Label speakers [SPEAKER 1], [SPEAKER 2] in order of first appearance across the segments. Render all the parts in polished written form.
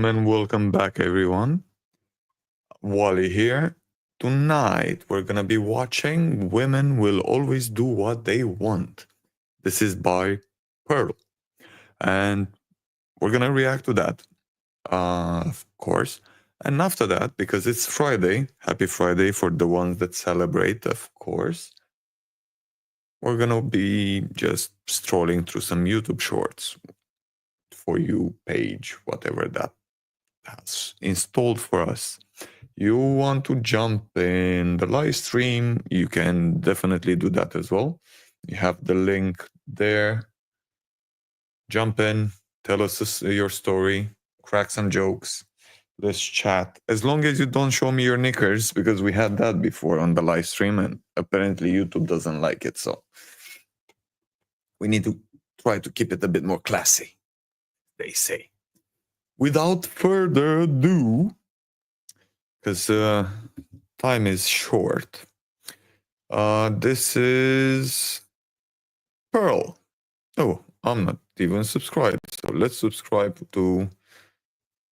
[SPEAKER 1] gentlemen, welcome back, everyone. Wally here. Tonight, we're gonna be watching Women Will Always Do What They Want. This is by Pearl. And we're gonna react to that, of course. And after that, because it's Friday, happy Friday for the ones that celebrate, of course, we're gonna be just strolling through some YouTube shorts for you page, whatever that has installed for us. You want to jump in the live stream, you can definitely do that as well. You have the link there. Jump in, tell us your story, crack some jokes, let's chat. As long as you don't show me your knickers, because we had that before on the live stream and apparently YouTube doesn't like it. So we need to try to keep it a bit more classy, they say. Without further ado, because time is short. This is Pearl. Oh, I'm not even subscribed. So let's subscribe to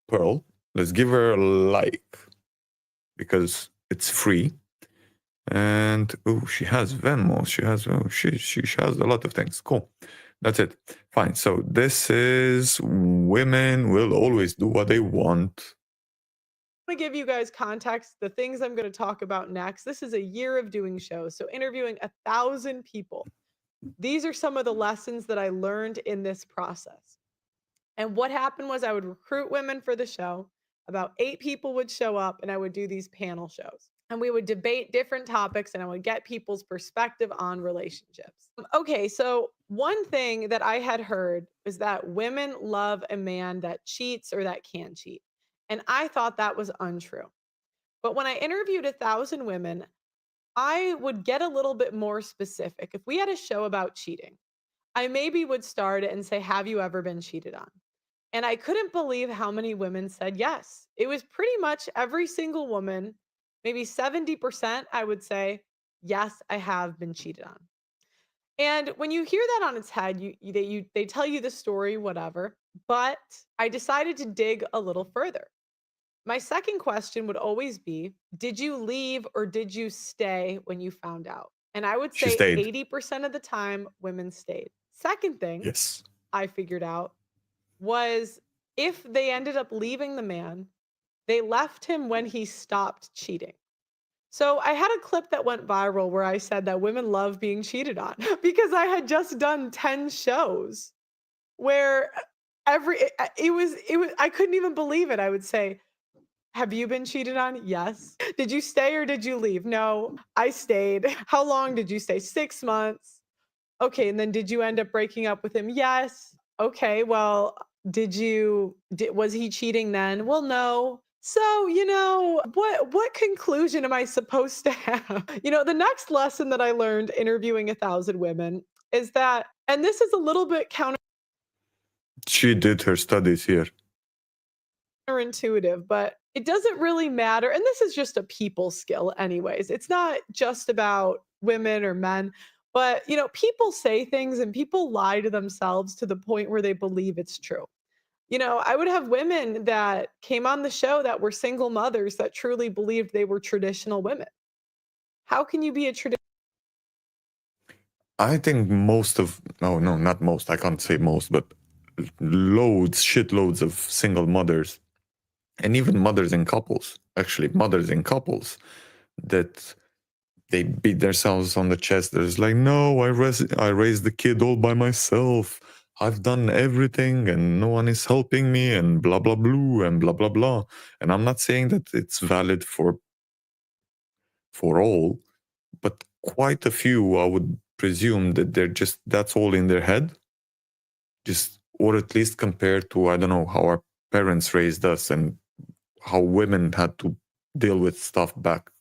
[SPEAKER 1] Pearl. Let's give her a like because it's free. And oh, she has Venmo. She has a lot of things. Cool. That's it. Fine. So this is Women Will Always Do What They Want.
[SPEAKER 2] To give you guys context, the things I'm going to talk about next. This is a year of doing shows, so interviewing 1,000 people. These are some of the lessons that I learned in this process. And what happened was I would recruit women for the show. About 8 people would show up, and I would do these panel shows. And we would debate different topics, and I would get people's perspective on relationships. Okay, so one thing that I had heard is that women love a man that cheats or that can cheat. And I thought that was untrue. But when I interviewed 1,000 women, I would get a little bit more specific. If we had a show about cheating, I maybe would start it and say, "Have you ever been cheated on?" And I couldn't believe how many women said yes. It was pretty much every single woman, maybe 70%, I would say, "Yes, I have been cheated on." And when you hear that on its head, they tell you the story, whatever. But I decided to dig a little further. My second question would always be, did you leave or did you stay when you found out? And I would
[SPEAKER 1] She
[SPEAKER 2] say
[SPEAKER 1] stayed.
[SPEAKER 2] 80% of the time, women stayed. Second thing
[SPEAKER 1] Yes.
[SPEAKER 2] I figured out was if they ended up leaving the man, they left him when he stopped cheating. So I had a clip that went viral where I said that women love being cheated on because I had just done 10 shows where it was I couldn't even believe it. I would say, "Have you been cheated on?" "Yes." "Did you stay or did you leave?" "No, I stayed." "How long did you stay?" "6 months." "Okay, and then did you end up breaking up with him?" "Yes." "Okay, well, was he cheating then?" "Well, no." So, what conclusion am I supposed to have? The next lesson that I learned interviewing 1,000 women is that, and this is a little bit
[SPEAKER 1] She did her studies here.
[SPEAKER 2] counterintuitive, but it doesn't really matter. And this is just a people skill, anyways. It's not just about women or men, but people say things and people lie to themselves to the point where they believe it's true. I would have women that came on the show that were single mothers that truly believed they were traditional women. How can you be a traditional?
[SPEAKER 1] I think no, not most, I can't say most, but shitloads of single mothers, and even mothers in couples, actually, mothers in couples that they beat themselves on the chest. There's like, no, I raised the kid all by myself. I've done everything and no one is helping me and blah, blah, blah, and blah, blah, blah. And I'm not saying that it's valid for all, but quite a few, I would presume that that's all in their head. Or at least compared to, I don't know, how our parents raised us and how women had to deal with stuff back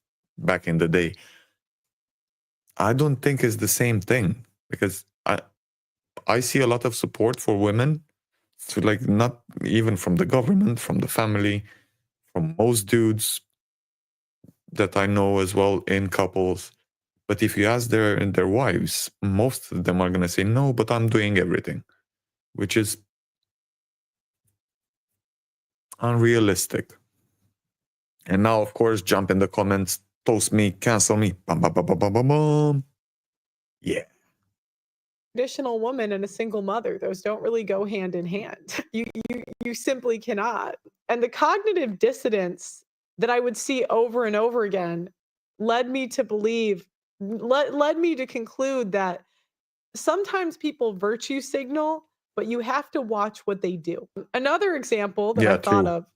[SPEAKER 1] in the day. I don't think it's the same thing because I see a lot of support for women. So like not even from the government, from the family, from most dudes that I know as well in couples. But if you ask their wives, most of them are gonna say no, but I'm doing everything, which is Unrealistic. And now, of course, jump in the comments, toast me, cancel me. Bum, bum, bum, bum, bum, bum, bum. Yeah.
[SPEAKER 2] Traditional woman and a single mother. Those don't really go hand in hand. You simply cannot. And the cognitive dissonance that I would see over and over again led me to believe led me to conclude that sometimes people virtue signal, but you have to watch what they do. Another example that I
[SPEAKER 1] Yeah,
[SPEAKER 2] thought
[SPEAKER 1] true.
[SPEAKER 2] of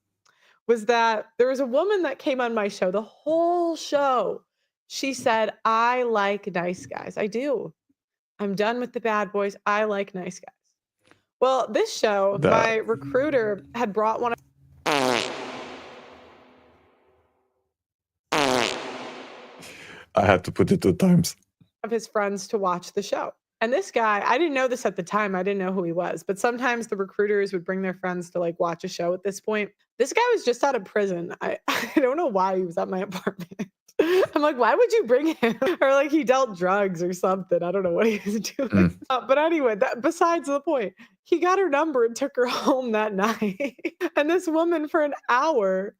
[SPEAKER 2] was that there was a woman that came on my show, the whole show. She said, I like nice guys. I do. I'm done with the bad boys. I like nice guys. Well, this show,
[SPEAKER 1] That
[SPEAKER 2] my recruiter had brought one
[SPEAKER 1] I had to put it 2 times.
[SPEAKER 2] of his friends to watch the show. And this guy, I didn't know this at the time. I didn't know who he was, but sometimes the recruiters would bring their friends to like watch a show at this point. This guy was just out of prison. I don't know why he was at my apartment. I'm like, why would you bring him? Or like he dealt drugs or something. I don't know what he was doing.
[SPEAKER 1] Mm.
[SPEAKER 2] But anyway, besides the point, he got her number and took her home that night. And this woman for an hour,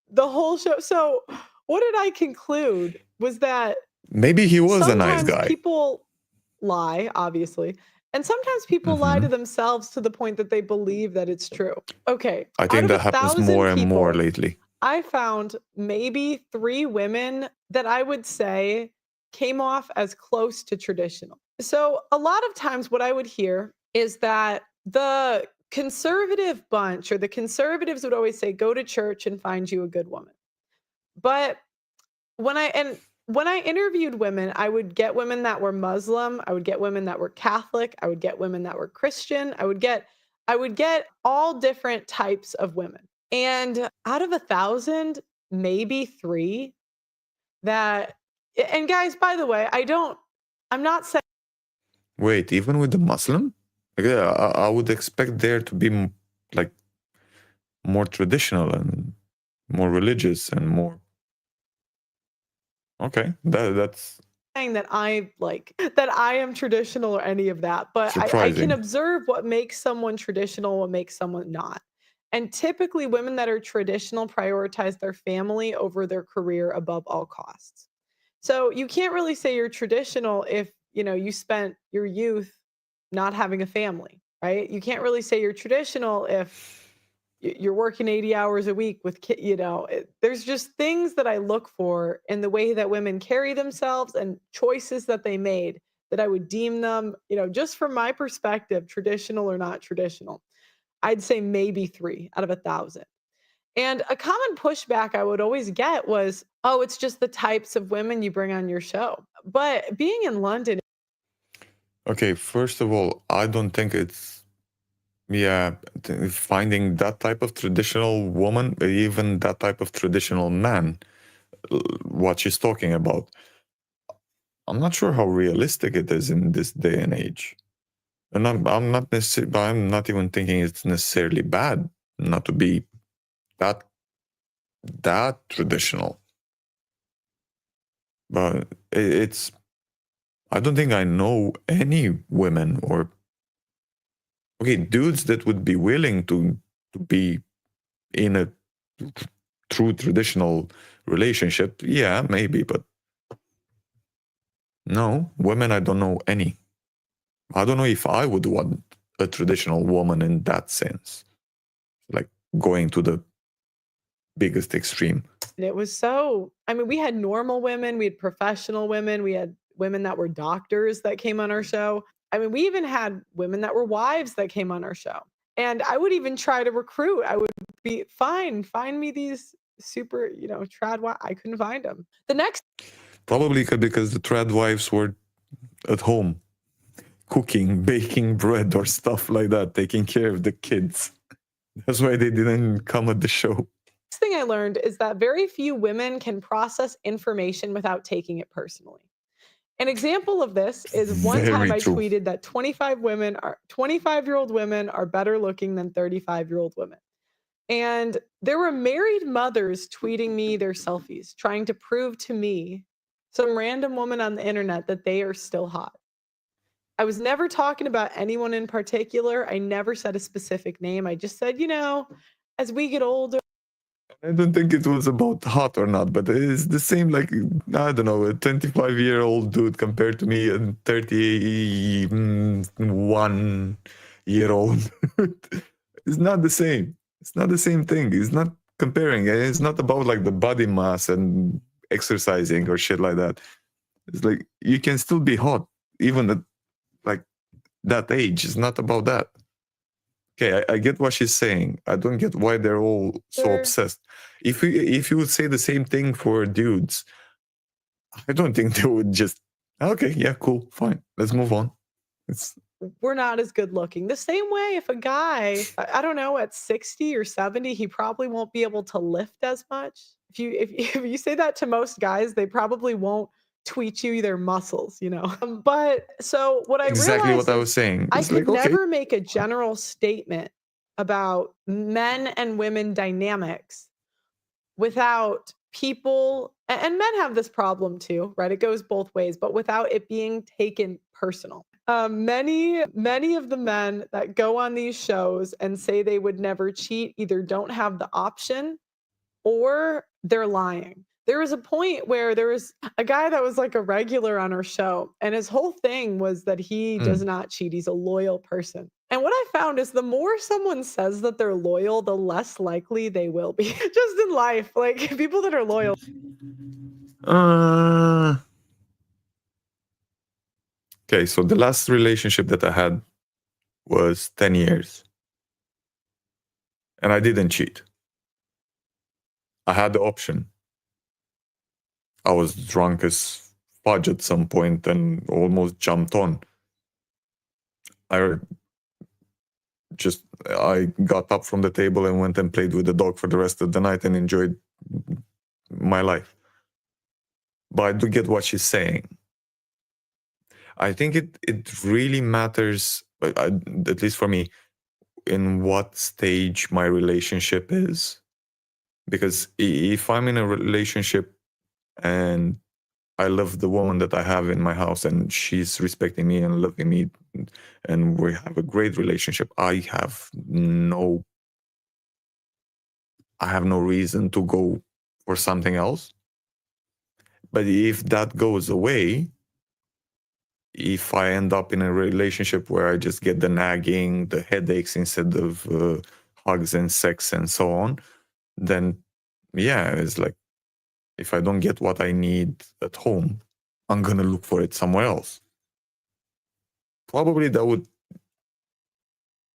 [SPEAKER 2] the whole show. So what did I conclude was that
[SPEAKER 1] Maybe he was a nice
[SPEAKER 2] sometimes
[SPEAKER 1] guy.
[SPEAKER 2] people lie, obviously, and sometimes people lie to themselves to the point that they believe that it's true. Okay,
[SPEAKER 1] I
[SPEAKER 2] out
[SPEAKER 1] think
[SPEAKER 2] of
[SPEAKER 1] that happens
[SPEAKER 2] 1,000
[SPEAKER 1] more and more
[SPEAKER 2] people,
[SPEAKER 1] lately.
[SPEAKER 2] I found maybe 3 women that I would say came off as close to traditional. So a lot of times what I would hear is that the conservative bunch or the conservatives would always say, "Go to church and find you a good woman." But when I interviewed women, I would get women that were Muslim, I would get women that were Catholic, I would get women that were Christian, I would get all different types of women. And out of 1,000, maybe 3 that and guys, by the way, I'm not saying
[SPEAKER 1] Wait, even with the Muslim? Yeah, I would expect there to be like more traditional and more religious and more. Okay, that's
[SPEAKER 2] that I am traditional or any of that, but I can
[SPEAKER 1] surprising.
[SPEAKER 2] observe what makes someone traditional, what makes someone not. And typically women that are traditional prioritize their family over their career above all costs. So you can't really say you're traditional if, you spent your youth not having a family, right? You can't really say you're traditional if you're working 80 hours a week with there's just things that I look for in the way that women carry themselves and choices that they made that I would deem them, just from my perspective, traditional or not traditional. I'd say maybe 3 out of 1,000. And a common pushback I would always get was, oh, it's just the types of women you bring on your show. But being in London,
[SPEAKER 1] Okay, first of all, I don't think it's, yeah, finding that type of traditional woman, even that type of traditional man, what she's talking about. I'm not sure how realistic it is in this day and age. And I'm not even thinking it's necessarily bad not to be that traditional. But it's, I don't think I know any women or, okay, dudes that would be willing to be in a true traditional relationship. Yeah, maybe, but no, women, I don't know any. I don't know if I would want a traditional woman in that sense, like going to the biggest extreme.
[SPEAKER 2] it was we had normal women, we had professional women, we had women that were doctors that came on our show. We even had women that were wives that came on our show. And I would even try to recruit. I would be fine, find me these super, trad. I couldn't find them. The next
[SPEAKER 1] Probably because the trad wives were at home cooking, baking bread or stuff like that, taking care of the kids. That's why they didn't come at the show.
[SPEAKER 2] thing I learned is that very few women can process information without taking it personally. An example of this is one time
[SPEAKER 1] Very
[SPEAKER 2] I
[SPEAKER 1] true.
[SPEAKER 2] tweeted that 25-year-old women are better looking than 35-year-old women. And there were married mothers tweeting me their selfies, trying to prove to me, some random woman on the internet, that they are still hot. I was never talking about anyone in particular. I never said a specific name. I just said, as we get older.
[SPEAKER 1] I don't think it was about hot or not, but it's the same, like, I don't know, a 25-year-old dude compared to me, a 31-year-old. It's not the same. It's not the same thing. It's not comparing. And it's not about like the body mass and exercising or shit like that. It's like you can still be hot even at like that age. It's not about that. Okay, I get what she's saying. I don't get why they're all so
[SPEAKER 2] Sure.
[SPEAKER 1] obsessed. If you would say the same thing for dudes, I don't think they would just, okay, yeah, cool, fine, let's move on. It's
[SPEAKER 2] We're not as good looking. The same way if a guy, I don't know, at 60 or 70, he probably won't be able to lift as much. If you say that to most guys, they probably won't tweet you their muscles, you know. But so what I
[SPEAKER 1] exactly
[SPEAKER 2] realized
[SPEAKER 1] what I
[SPEAKER 2] is
[SPEAKER 1] was saying.
[SPEAKER 2] I
[SPEAKER 1] It's like,
[SPEAKER 2] could
[SPEAKER 1] okay,
[SPEAKER 2] never make a general statement about men and women dynamics without people, and men have this problem too, right? It goes both ways, but without it being taken personal. Many of the men that go on these shows and say they would never cheat either don't have the option or they're lying. There was a point where there was a guy that was like a regular on our show, and his whole thing was that he does
[SPEAKER 1] mm,
[SPEAKER 2] not cheat. He's a loyal person. And what I found is the more someone says that they're loyal, the less likely they will be. Just in life, like people that are loyal.
[SPEAKER 1] uh, okay, so the last relationship that I had was 10 years and I didn't cheat. I had the option. I was drunk as fudge at some point and almost jumped on. I I got up from the table and went and played with the dog for the rest of the night and enjoyed my life. But I do get what she's saying. I think it really matters, at least for me, in what stage my relationship is. Because if I'm in a relationship and I love the woman that I have in my house and she's respecting me and loving me and we have a great relationship, I have no reason to go for something else. But if that goes away, if I end up in a relationship where I just get the nagging, the headaches instead of hugs and sex and so on, then yeah, it's like if I don't get what I need at home, I'm gonna look for it somewhere else. Probably that would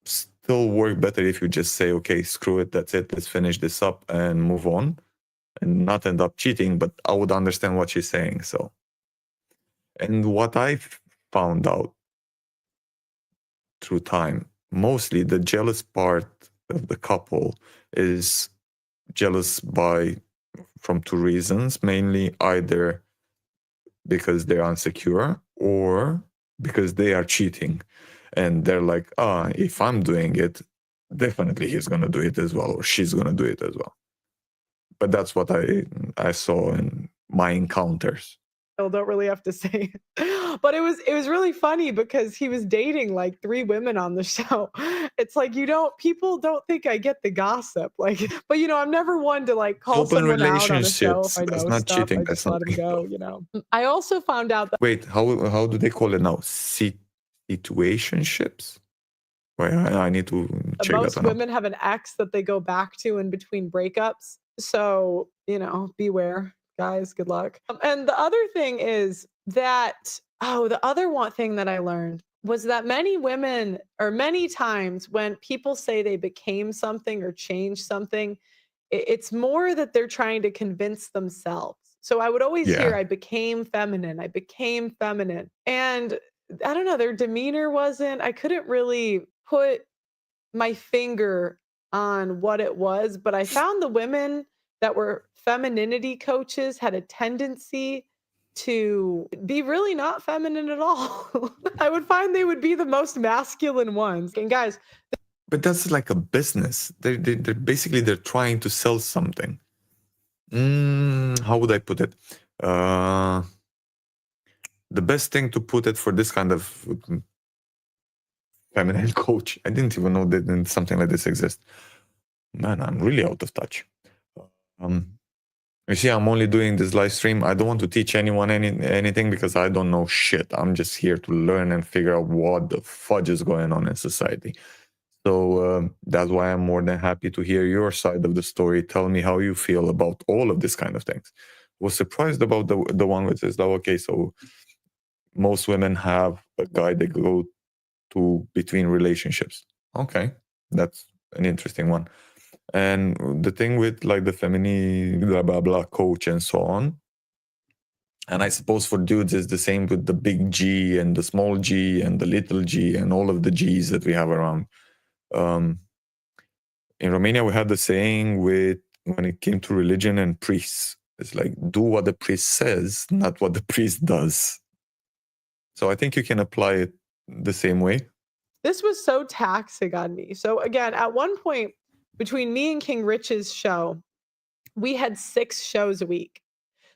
[SPEAKER 1] still work better if you just say, okay, screw it, that's it, let's finish this up and move on and not end up cheating, but I would understand what she's saying. So, and what I found out through time, mostly the jealous part of the couple is jealous from two reasons, mainly either because they're insecure or because they are cheating and they're like, if I'm doing it, definitely he's gonna do it as well or she's gonna do it as well. But that's what I saw in my encounters.
[SPEAKER 2] Don't really have to say. But it was really funny because he was dating like 3 women on the show. It's like people don't think I get the gossip, like but, I'm never one to, like, call
[SPEAKER 1] Open
[SPEAKER 2] someone out on a show if
[SPEAKER 1] relationships,
[SPEAKER 2] I
[SPEAKER 1] that's
[SPEAKER 2] know
[SPEAKER 1] not
[SPEAKER 2] stuff,
[SPEAKER 1] cheating,
[SPEAKER 2] I
[SPEAKER 1] that's
[SPEAKER 2] just let him
[SPEAKER 1] something
[SPEAKER 2] go,
[SPEAKER 1] else.
[SPEAKER 2] you know? I also found out that
[SPEAKER 1] Wait, how do they call it now? Situationships? Wait, I need to check that
[SPEAKER 2] most
[SPEAKER 1] one out.
[SPEAKER 2] women have an ex that they go back to in between breakups. So, beware, guys, good luck. And the other thing is that the other one thing that I learned was that many women or many times when people say they became something or changed something, it's more that they're trying to convince themselves. So I would always hear,
[SPEAKER 1] Yeah.
[SPEAKER 2] I became feminine, I became feminine. And I don't know, their demeanor wasn't, I couldn't really put my finger on what it was, but I found the women that were femininity coaches had a tendency to be really not feminine at all. I would find they would be the most masculine ones. And guys,
[SPEAKER 1] But that's like a business. They're basically they're trying to sell something. How would I put it? The best thing to put it for this kind of feminine coach, I didn't even know that something like this exists. Man, I'm really out of touch. You see, I'm only doing this live stream. I don't want to teach anyone anything because I don't know shit. I'm just here to learn and figure out what the fudge is going on in society. So that's why I'm more than happy to hear your side of the story. Tell me how you feel about all of this kind of things. Was surprised about the one which is like, okay, so most women have a guy they go to between relationships. Okay, that's an interesting one. And the thing with like the feminine blah blah blah coach and so on, and I suppose for dudes it's the same with the big G and the small G and the little G and all of the G's that we have around. In Romania we had the saying with when it came to religion and priests, it's like do what the priest says, not what the priest does. So I think you can apply it the same way.
[SPEAKER 2] This was so taxing on me. So again, at one point between me and King Rich's show, we had 6 shows a week.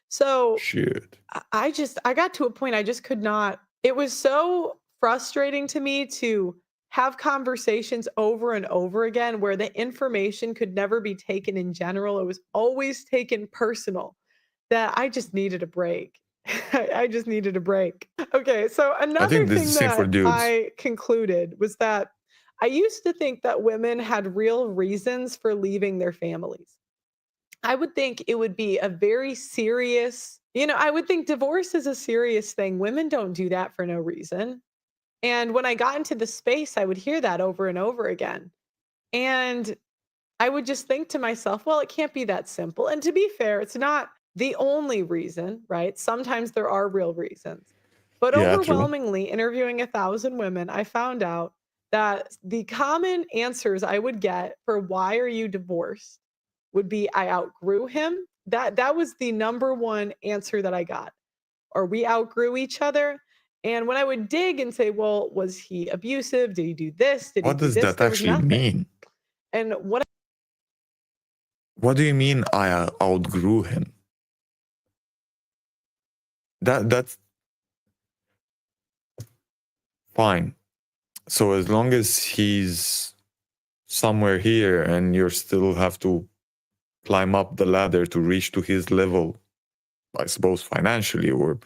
[SPEAKER 2] So
[SPEAKER 1] Shit.
[SPEAKER 2] I got to a point I just could not. It was so frustrating to me to have conversations over and over again where the information could never be taken in general. It was always taken personal, that I just needed a break. I just needed a break. Okay, so
[SPEAKER 1] I
[SPEAKER 2] another
[SPEAKER 1] think this
[SPEAKER 2] thing
[SPEAKER 1] is the same for
[SPEAKER 2] that
[SPEAKER 1] dudes.
[SPEAKER 2] I concluded was that I used to think that women had real reasons for leaving their families. I would think it would be a very serious, I would think divorce is a serious thing. Women don't do that for no reason. And when I got into the space, I would hear that over and over again. And I would just think to myself, well, it can't be that simple. And to be fair, it's not the only reason, right? Sometimes there are real reasons. But
[SPEAKER 1] Yeah, true.
[SPEAKER 2] overwhelmingly, interviewing 1,000 women, I found out that the common answers I would get for why are you divorced would be I outgrew him. That was the number one answer that I got. Or we outgrew each other. And when I would dig and say, well, was he abusive? Did he do this? Did he
[SPEAKER 1] What
[SPEAKER 2] do
[SPEAKER 1] does
[SPEAKER 2] this?
[SPEAKER 1] that
[SPEAKER 2] There was
[SPEAKER 1] actually
[SPEAKER 2] nothing.
[SPEAKER 1] mean?
[SPEAKER 2] And what
[SPEAKER 1] What do you mean I outgrew him? That's fine. So as long as he's somewhere here and you still have to climb up the ladder to reach to his level, I suppose financially or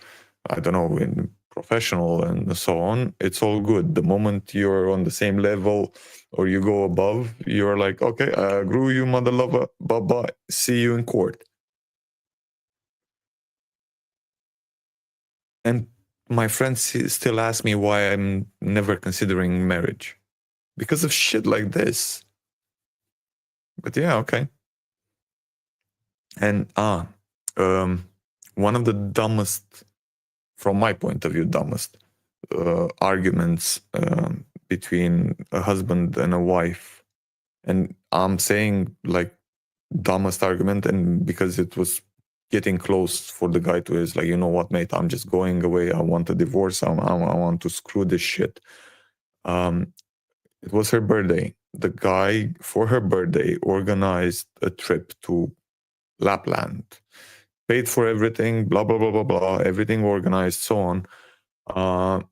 [SPEAKER 1] I don't know, in professional and so on, it's all good. The moment you're on the same level or you go above, you're like, okay, I grew you, mother lover, bye-bye, see you in court. And my friends still ask me why I'm never considering marriage. Because of shit like this. But yeah, okay. And one of the dumbest, from my point of view, dumbest arguments between a husband and a wife. And I'm saying like dumbest argument, and because it was getting close for the guy to is like, you know what, mate, I'm just going away. I want a divorce. I want to screw this shit. It was her birthday. The guy, for her birthday, organized a trip to Lapland, paid for everything, blah, blah, blah, blah, blah, everything organized, so on.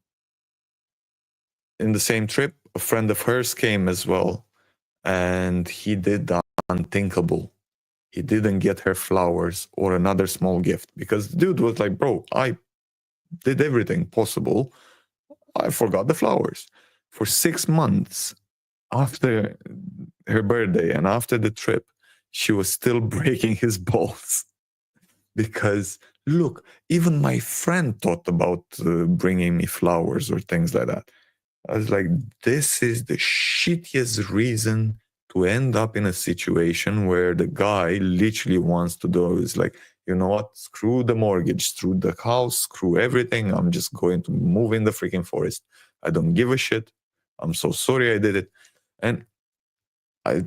[SPEAKER 1] In the same trip, a friend of hers came as well, and he did the unthinkable. He didn't get her flowers or another small gift because the dude was like, bro, I did everything possible. I forgot the flowers. For 6 months after her birthday and after the trip, she was still breaking his balls. Because look, even my friend thought about bringing me flowers or things like that. I was like, this is the shittiest reason to end up in a situation where the guy literally wants to do is like, you know what, screw the mortgage, screw the house, screw everything. I'm just going to move in the freaking forest. I don't give a shit. I'm so sorry I did it. And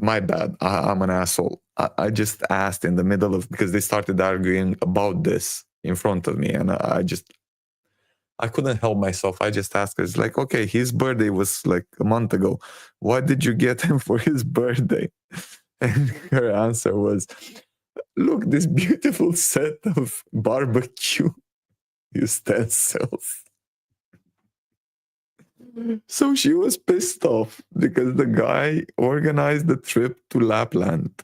[SPEAKER 1] my bad. I'm an asshole. I just asked in the middle of, because they started arguing about this in front of me, and I couldn't help myself. I just asked her, it's like, okay, his birthday was like a month ago. What did you get him for his birthday? And her answer was, look, this beautiful set of barbecue utensils. So she was pissed off because the guy organized the trip to Lapland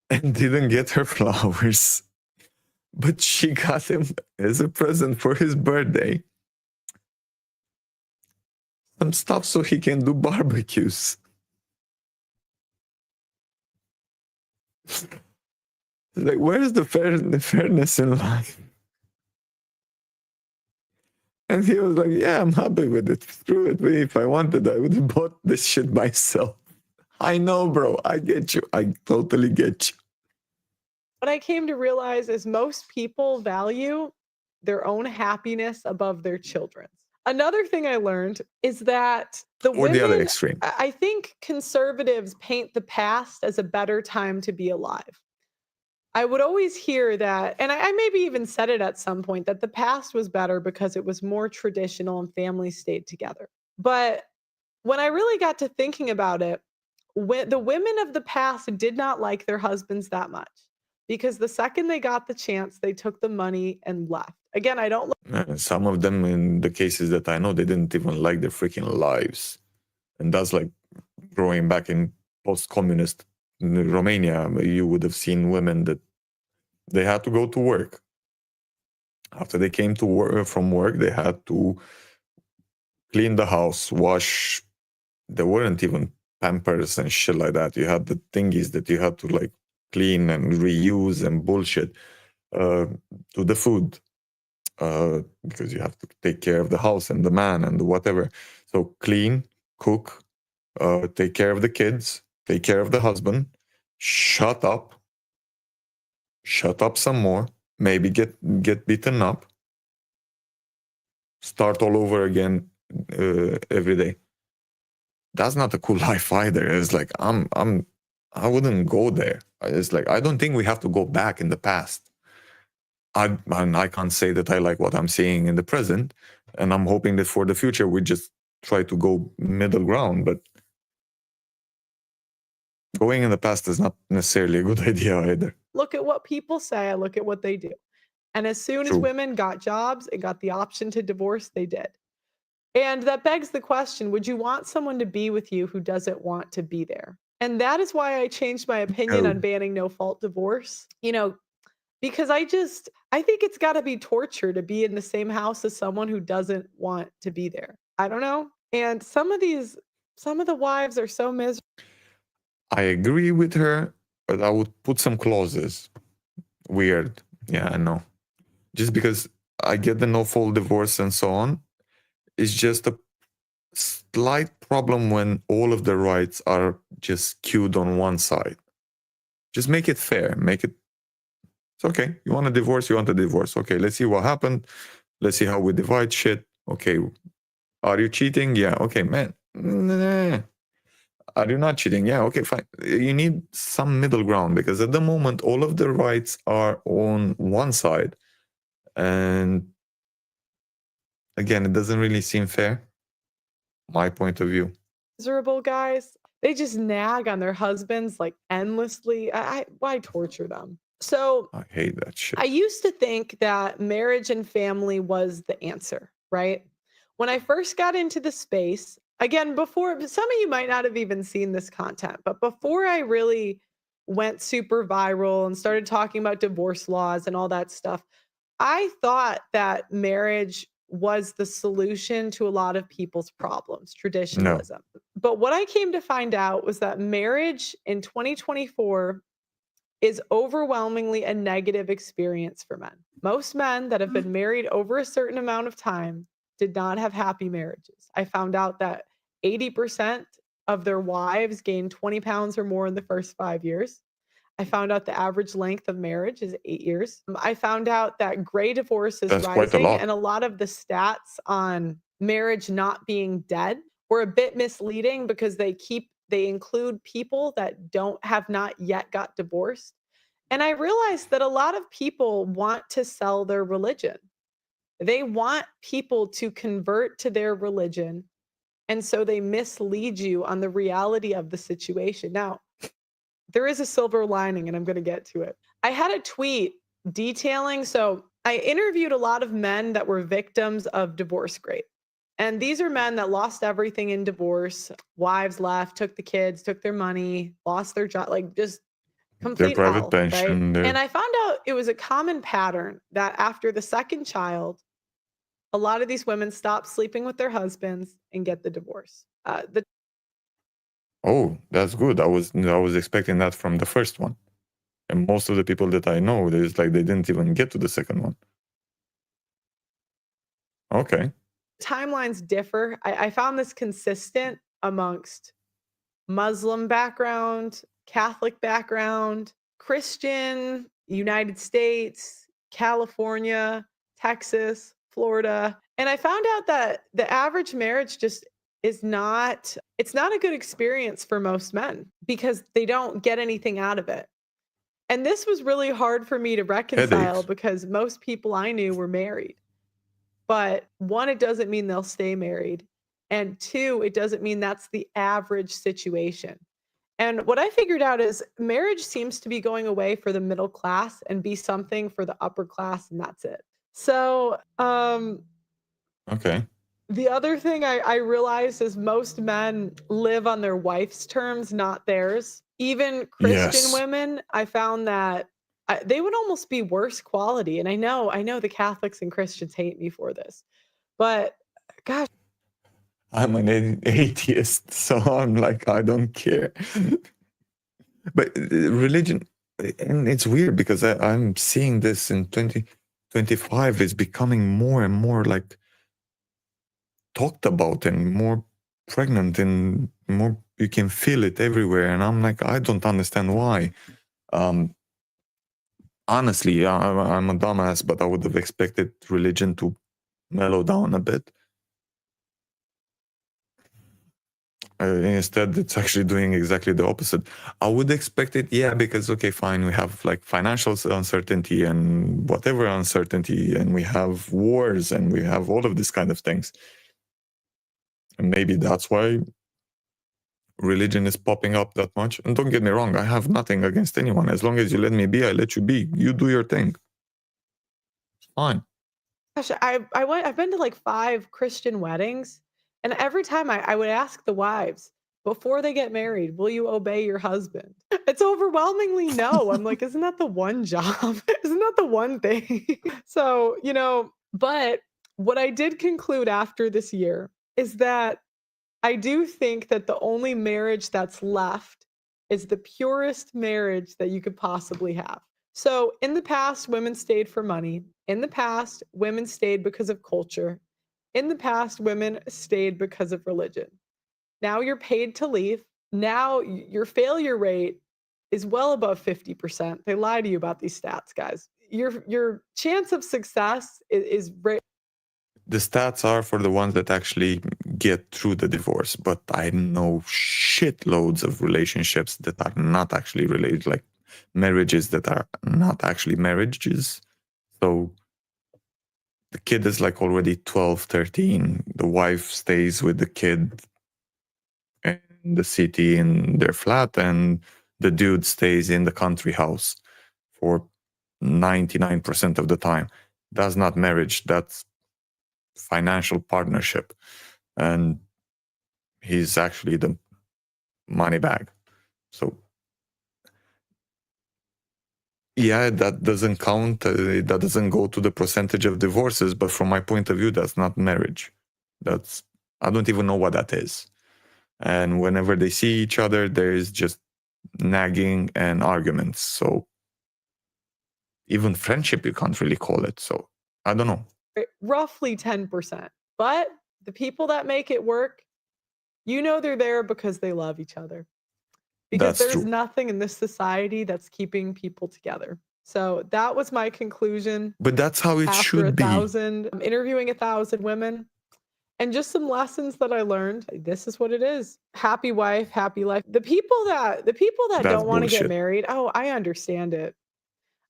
[SPEAKER 1] and didn't get her flowers. But she got him as a present for his birthday some stuff so he can do barbecues. Like, where's the fairness in life? And he was like, yeah, I'm happy with it. Screw it. If I wanted, I would have bought this shit myself. I know, bro. I get you. I totally get you.
[SPEAKER 2] What I came to realize is most people value their own happiness above their children's. Another thing I learned is that the
[SPEAKER 1] Or the other
[SPEAKER 2] women,
[SPEAKER 1] extreme.
[SPEAKER 2] I think conservatives paint the past as a better time to be alive. I would always hear that, and I maybe even said it at some point, that the past was better because it was more traditional and families stayed together. But when I really got to thinking about it, when the women of the past did not like their husbands that much because the second they got the chance, they took the money and left. Again, I don't
[SPEAKER 1] Some of them, in the cases that I know, they didn't even like their freaking lives. And that's like growing back in post-communist Romania, you would have seen women that they had to go to work. After they came to work from work, they had to clean the house, wash. There weren't even Pampers and shit like that. You had the thingies that you had to like clean and reuse and bullshit. To the food, because you have to take care of the house and the man and whatever. So clean, cook, take care of the kids, take care of the husband, shut up some more, maybe get beaten up, start all over again every day. That's not a cool life either. It's like I wouldn't go there. It's like I don't think we have to go back in the past. I can't say that I like what I'm seeing in the present, and I'm hoping that for the future we just try to go middle ground. But going in the past is not necessarily a good idea either.
[SPEAKER 2] look at what people say, I look at what they do. And as soon as
[SPEAKER 1] True.
[SPEAKER 2] women got jobs and got the option to divorce, they did. And that begs the question, would you want someone to be with you who doesn't want to be there? And that is why I changed my opinion
[SPEAKER 1] No.
[SPEAKER 2] on banning no fault divorce. Because I think it's got to be torture to be in the same house as someone who doesn't want to be there. I don't know. And some of the wives are so miserable.
[SPEAKER 1] I agree with her, but I would put some clauses. Weird. Yeah, I know. Just because I get the no fault divorce and so on, it's just a slight problem when all of the rights are just skewed on one side. Just make it fair. It's okay. You want a divorce, you want a divorce. Okay, let's see what happened. Let's see how we divide shit. Okay. Are you cheating? Yeah. Okay, man. Nah. Are you not cheating? Yeah. Okay, fine. You need some middle ground because at the moment, all of the rights are on one side. And again, it doesn't really seem fair. My point of view.
[SPEAKER 2] Miserable guys. They just nag on their husbands like endlessly. Why torture them? So
[SPEAKER 1] I hate that shit.
[SPEAKER 2] I used to think that marriage and family was the answer, right? When I first got into the space, again, before some of you might not have even seen this content, but before I really went super viral and started talking about divorce laws and all that stuff, I thought that marriage was the solution to a lot of people's problems, traditionalism. But what I came to find out was that marriage in 2024 is overwhelmingly a negative experience for men. Most men that have been married over a certain amount of time did not have happy marriages. I found out that 80% of their wives gained 20 pounds or more in the first 5 years. I found out the average length of marriage is 8 years. I found out that gray divorce is
[SPEAKER 1] That's quite a
[SPEAKER 2] rising,
[SPEAKER 1] lot.
[SPEAKER 2] and a lot of the stats on marriage not being dead were a bit misleading because they include people that have not yet got divorced. And I realized that a lot of people want to sell their religion. They want people to convert to their religion. And so they mislead you on the reality of the situation. Now, there is a silver lining, and I'm going to get to it. I had a tweet detailing, so I interviewed a lot of men that were victims of divorce rape. And these are men that lost everything in divorce. Wives left, took the kids, took their money, lost their job, like just
[SPEAKER 1] Their
[SPEAKER 2] complete
[SPEAKER 1] private
[SPEAKER 2] hell, right?
[SPEAKER 1] pension,
[SPEAKER 2] And
[SPEAKER 1] their
[SPEAKER 2] I found out it was a common pattern that after the second child, a lot of these women stop sleeping with their husbands and get the divorce. The
[SPEAKER 1] oh, that's good. I was expecting that from the first one. And most of the people that I know, there's like they didn't even get to the second one. Okay.
[SPEAKER 2] timelines differ. I found this consistent amongst Muslim background, Catholic background, Christian, United States, California, Texas, Florida. And I found out that the average marriage just is not it's not a good experience for most men because they don't get anything out of it. And this was really hard for me to reconcile
[SPEAKER 1] Headaches.
[SPEAKER 2] because most people I knew were married. But one, it doesn't mean they'll stay married. And two, it doesn't mean that's the average situation. And what I figured out is marriage seems to be going away for the middle class and be something for the upper class, and that's it. So,
[SPEAKER 1] Okay.
[SPEAKER 2] the other thing I realized is most men live on their wife's terms, not theirs. Even Christian
[SPEAKER 1] Yes.
[SPEAKER 2] women, I found that they would almost be worse quality. And I know the Catholics and Christians hate me for this, but gosh,
[SPEAKER 1] I'm an atheist, so I'm like, I don't care. But religion, and it's weird because I'm seeing this in 2025, it's becoming more and more like talked about and more pregnant and more, you can feel it everywhere. And I'm like, I don't understand why. Um, Honestly, I'm a dumbass, but I would have expected religion to mellow down a bit. Instead, it's actually doing exactly the opposite. I would expect it, yeah, because okay, fine, we have like financial uncertainty and whatever uncertainty, and we have wars and we have all of these kind of things. And maybe that's why religion is popping up that much. And don't get me wrong, I have nothing against anyone. As long as you let me be, I let you be. You do your thing. It's fine.
[SPEAKER 2] I've been to like 5 Christian weddings, and every time I would ask the wives, before they get married, "Will you obey your husband?" It's overwhelmingly no. I'm like, "Isn't that the one job? Isn't that the one thing?" So, but what I did conclude after this year is that I do think that the only marriage that's left is the purest marriage that you could possibly have. So, in the past, women stayed for money. In the past, women stayed because of culture. In the past, women stayed because of religion. Now you're paid to leave. Now your failure rate is well above 50%. They lie to you about these stats, guys. Your chance of success is
[SPEAKER 1] The stats are for the ones that actually get through the divorce, but I know shitloads of relationships that are not actually related, like marriages that are not actually marriages. So the kid is like already 12, 13. The wife stays with the kid in the city in their flat, and the dude stays in the country house for 99% of the time. That's not marriage, that's financial partnership. And he's actually the money bag. So yeah, that doesn't count. That doesn't go to the percentage of divorces. But from my point of view, that's not marriage. That's I don't even know what that is. And whenever they see each other, there is just nagging and arguments. So even friendship, you can't really call it. So I don't know.
[SPEAKER 2] roughly 10%. But the people that make it work, they're there because they love each other. Because
[SPEAKER 1] That's
[SPEAKER 2] there's
[SPEAKER 1] true.
[SPEAKER 2] nothing in this society that's keeping people together. So that was my conclusion
[SPEAKER 1] But that's how it
[SPEAKER 2] after
[SPEAKER 1] should be.
[SPEAKER 2] I'm interviewing 1,000 women and just some lessons that I learned. This is what it is. Happy wife, happy life. The people that
[SPEAKER 1] That's
[SPEAKER 2] don't want to get
[SPEAKER 1] bullshit.
[SPEAKER 2] married, oh, I understand it.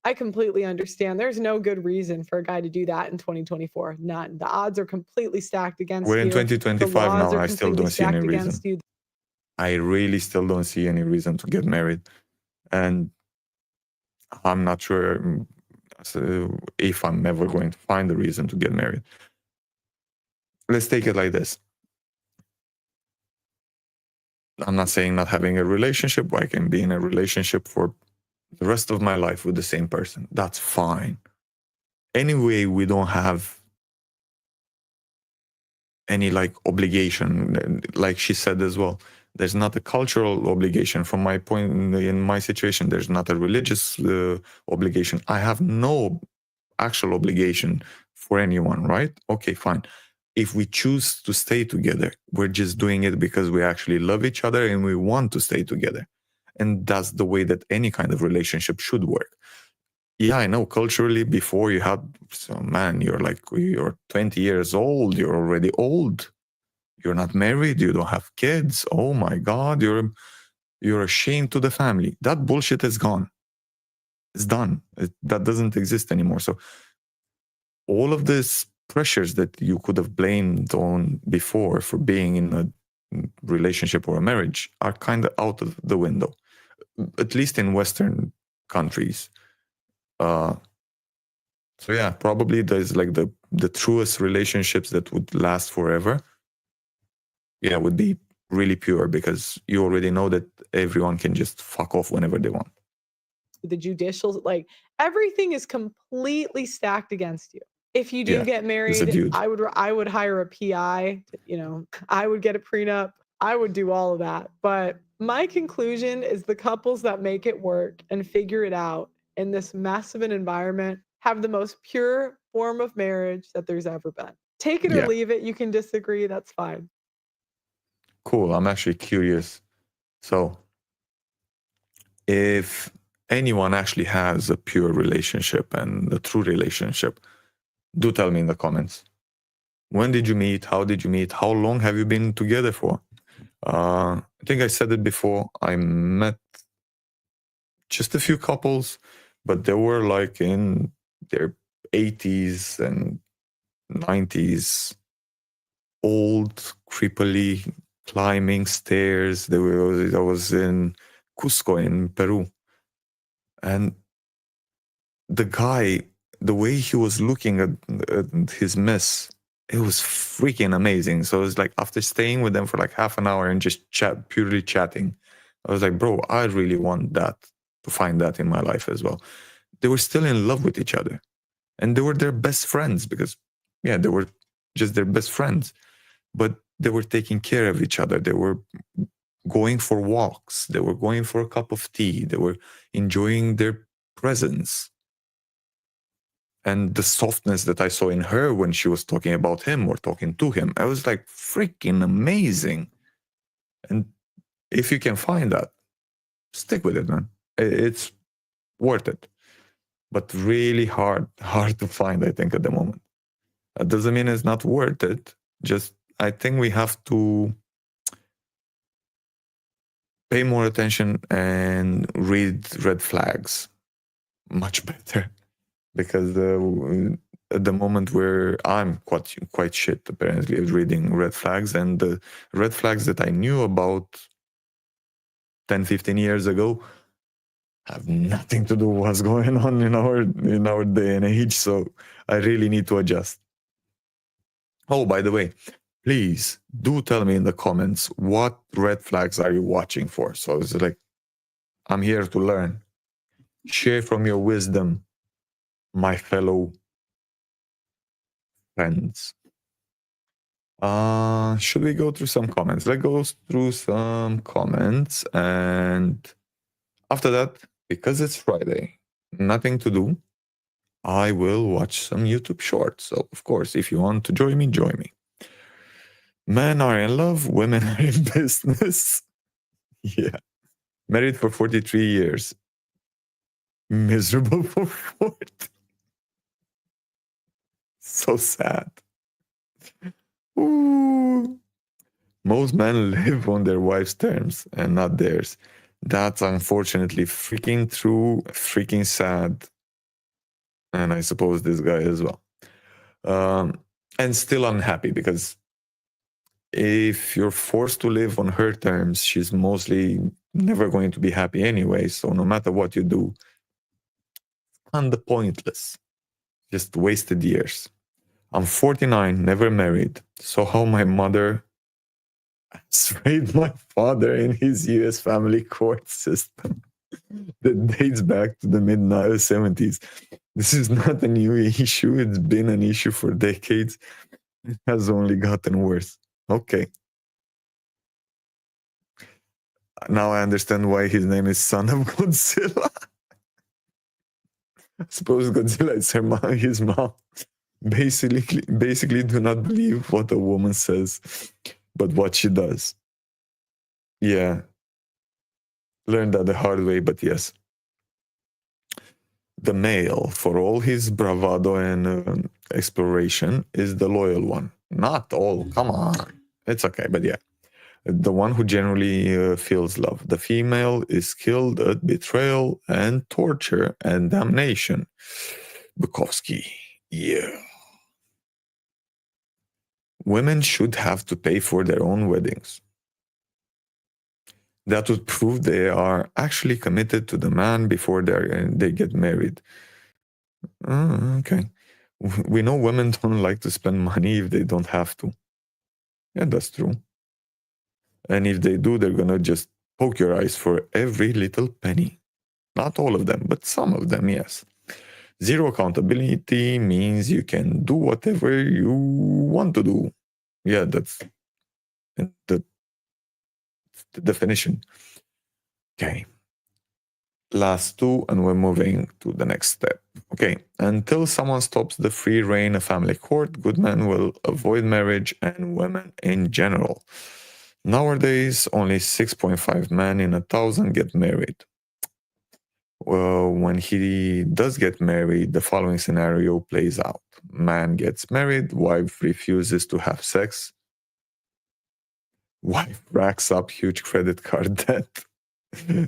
[SPEAKER 2] I completely understand. There's no good reason for a guy to do that in 2024. None. The odds are completely stacked
[SPEAKER 1] We're
[SPEAKER 2] against
[SPEAKER 1] in
[SPEAKER 2] you. The
[SPEAKER 1] 2025
[SPEAKER 2] laws
[SPEAKER 1] now.
[SPEAKER 2] are
[SPEAKER 1] I still
[SPEAKER 2] completely
[SPEAKER 1] don't see any
[SPEAKER 2] stacked
[SPEAKER 1] reason.
[SPEAKER 2] against you.
[SPEAKER 1] I really still don't see any reason to get married. And I'm not sure if I'm ever going to find a reason to get married. let's take it like this. I'm not saying not having a relationship. I can be in a relationship for the rest of my life with the same person. That's fine. Anyway, we don't have any like obligation, like she said as well. There's not a cultural obligation. From my point, in my situation, there's not a religious obligation. I have no actual obligation for anyone, right? Okay, fine. If we choose to stay together, we're just doing it because we actually love each other and we want to stay together. And that's the way that any kind of relationship should work. Yeah, I know culturally before you had, so man, you're 20 years old, you're already old. You're not married, you don't have kids. Oh my God, you're a shame to the family. That bullshit is gone. It's done. That doesn't exist anymore. So all of these pressures that you could have blamed on before for being in a relationship or a marriage are kind of out of the window, at least in Western countries. So yeah, probably there's like the truest relationships that would last forever. Yeah, would be really pure because you already know that everyone can just fuck off whenever they want.
[SPEAKER 2] The judicial, like everything is completely stacked against you. If you do
[SPEAKER 1] Yeah,
[SPEAKER 2] get
[SPEAKER 1] as a
[SPEAKER 2] married,
[SPEAKER 1] dude.
[SPEAKER 2] I would hire a PI, I would get a prenup. I would do all of that. But my conclusion is the couples that make it work and figure it out in this mess of an environment have the most pure form of marriage that there's ever been. Take it or
[SPEAKER 1] Yeah,
[SPEAKER 2] leave it. You can disagree. That's fine.
[SPEAKER 1] cool. I'm actually curious. So, if anyone actually has a pure relationship and a true relationship, do tell me in the comments. When did you meet? How did you meet? How long have you been together for? I think I said it before. I met just a few couples, but they were like in their 80s and 90s, old, creepily climbing stairs. I was in Cusco in Peru. And the guy, the way he was looking at his mess, it was freaking amazing. So it was like after staying with them for like half an hour and just purely chatting, I was like, bro, I really want that, to find that in my life as well. They were still in love with each other. And they were their best friends because, yeah, they were just their best friends. But they were taking care of each other. They were going for walks. They were going for a cup of tea. They were enjoying their presence. And the softness that I saw in her when she was talking about him or talking to him, I was like, freaking amazing. And if you can find that, stick with it, man. It's worth it. But really hard to find, I think, at the moment. That doesn't mean it's not worth it. Just, I think we have to pay more attention and read red flags much better. Because at the moment where I'm quite shit apparently at reading red flags, and the red flags that I knew about 10-15 years ago have nothing to do with what's going on in our day and age. So I really need to adjust. Oh, by the way, please do tell me in the comments what red flags are you watching for. So it's like, I'm here to learn. Share from your wisdom, my fellow friends. Should we go through some comments? Let's go through some comments, and after that, because it's Friday, nothing to do, I will watch some YouTube shorts. So of course, if you want to join me. Men are in love, women are in business. Yeah. Married for 43 years. Miserable for 40. So sad. Ooh. Most men live on their wife's terms and not theirs. That's unfortunately freaking true, freaking sad. And I suppose this guy as well. And still unhappy because if you're forced to live on her terms, she's mostly never going to be happy anyway. So no matter what you do, kind of pointless. Just wasted years. I'm 49, never married. So how my mother swayed my father in his US family court system that dates back to the mid 70s. This is not a new issue. It's been an issue for decades. It has only gotten worse. Okay. Now I understand why his name is Son of Godzilla. I suppose Godzilla is his mom. Basically, do not believe what a woman says, but what she does. Yeah. Learned that the hard way, but yes. The male, for all his bravado and exploration, is the loyal one. Not all, come on. It's okay, but yeah. The one who generally feels love. The female is skilled at betrayal and torture and damnation. Bukowski, yeah. Women should have to pay for their own weddings. That would prove they are actually committed to the man before they get married. Okay. We know women don't like to spend money if they don't have to. Yeah, that's true. And if they do, they're gonna just poke your eyes for every little penny. Not all of them, but some of them, yes. Zero accountability means you can do whatever you want to do. Yeah, that's the definition. Okay. Last two, and we're moving to the next step. Okay. Until someone stops the free reign of family court, good men will avoid marriage and women in general. Nowadays, only 6.5 men in 1,000 get married. Well, when he does get married, the following scenario plays out. Man gets married, wife refuses to have sex. Wife racks up huge credit card debt.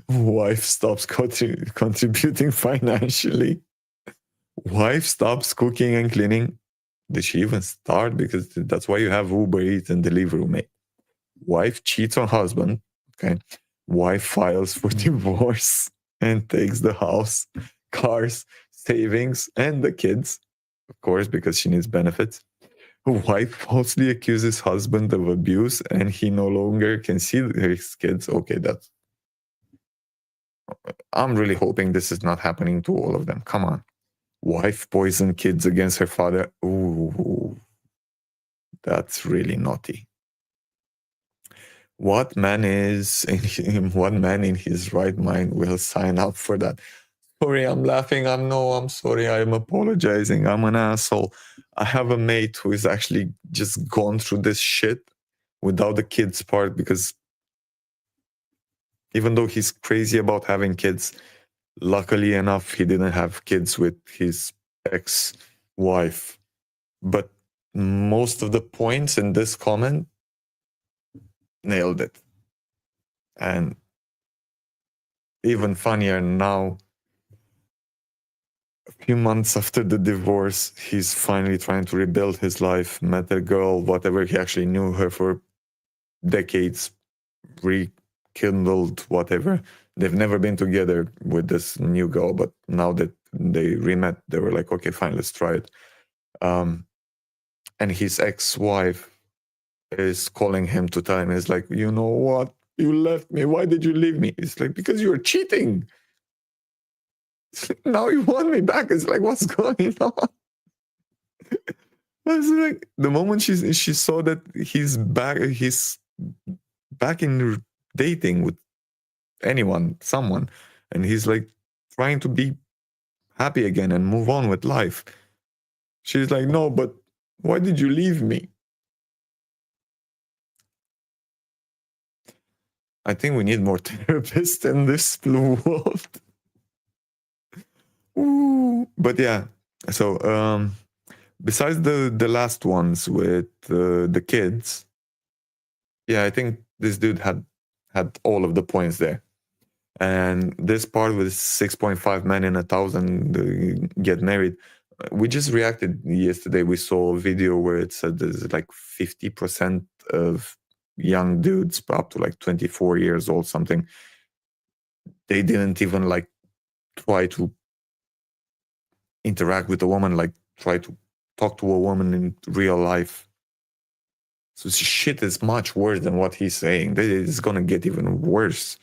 [SPEAKER 1] Wife stops contributing financially. Wife stops cooking and cleaning. Did she even start? Because that's why you have Uber Eats and Deliveroo, mate. Wife cheats on husband. Okay. Wife files for divorce and takes the house, cars, savings, and the kids, of course, because she needs benefits. Wife falsely accuses husband of abuse and he no longer can see his kids. Okay, I'm really hoping this is not happening to all of them. Come on. Wife poison kids against her father. Ooh, that's really naughty. What man in his right mind will sign up for that? Sorry, I'm laughing. I'm sorry. I'm apologizing. I'm an asshole. I have a mate who is actually just gone through this shit without the kids part, because even though he's crazy about having kids, luckily enough, he didn't have kids with his ex-wife. But most of the points in this comment nailed it. And even funnier now, a few months after the divorce, he's finally trying to rebuild his life, met a girl, whatever, he actually knew her for decades, rekindled, whatever. They've never been together with this new girl, but now that they re-met, they were like, okay, fine, let's try it. And his ex-wife is calling him to tell him, he's like, you know what? You left me. Why did you leave me? It's like, because you were cheating. Now you want me back. It's like, what's going on? It's like the moment she saw that he's back in dating with someone, and he's like trying to be happy again and move on with life. She's like, no, but why did you leave me? I think we need more therapists in this blue world. Ooh. But yeah, so besides the last ones with the kids, yeah, I think this dude had all of the points there. And this part with 6.5 men in 1,000 get married. We just reacted yesterday. We saw a video where it said there's like 50% of young dudes up to like 24 years old, something. They didn't even like try to interact with a woman, like try to talk to a woman in real life. So shit is much worse than what he's saying. This is gonna get even worse.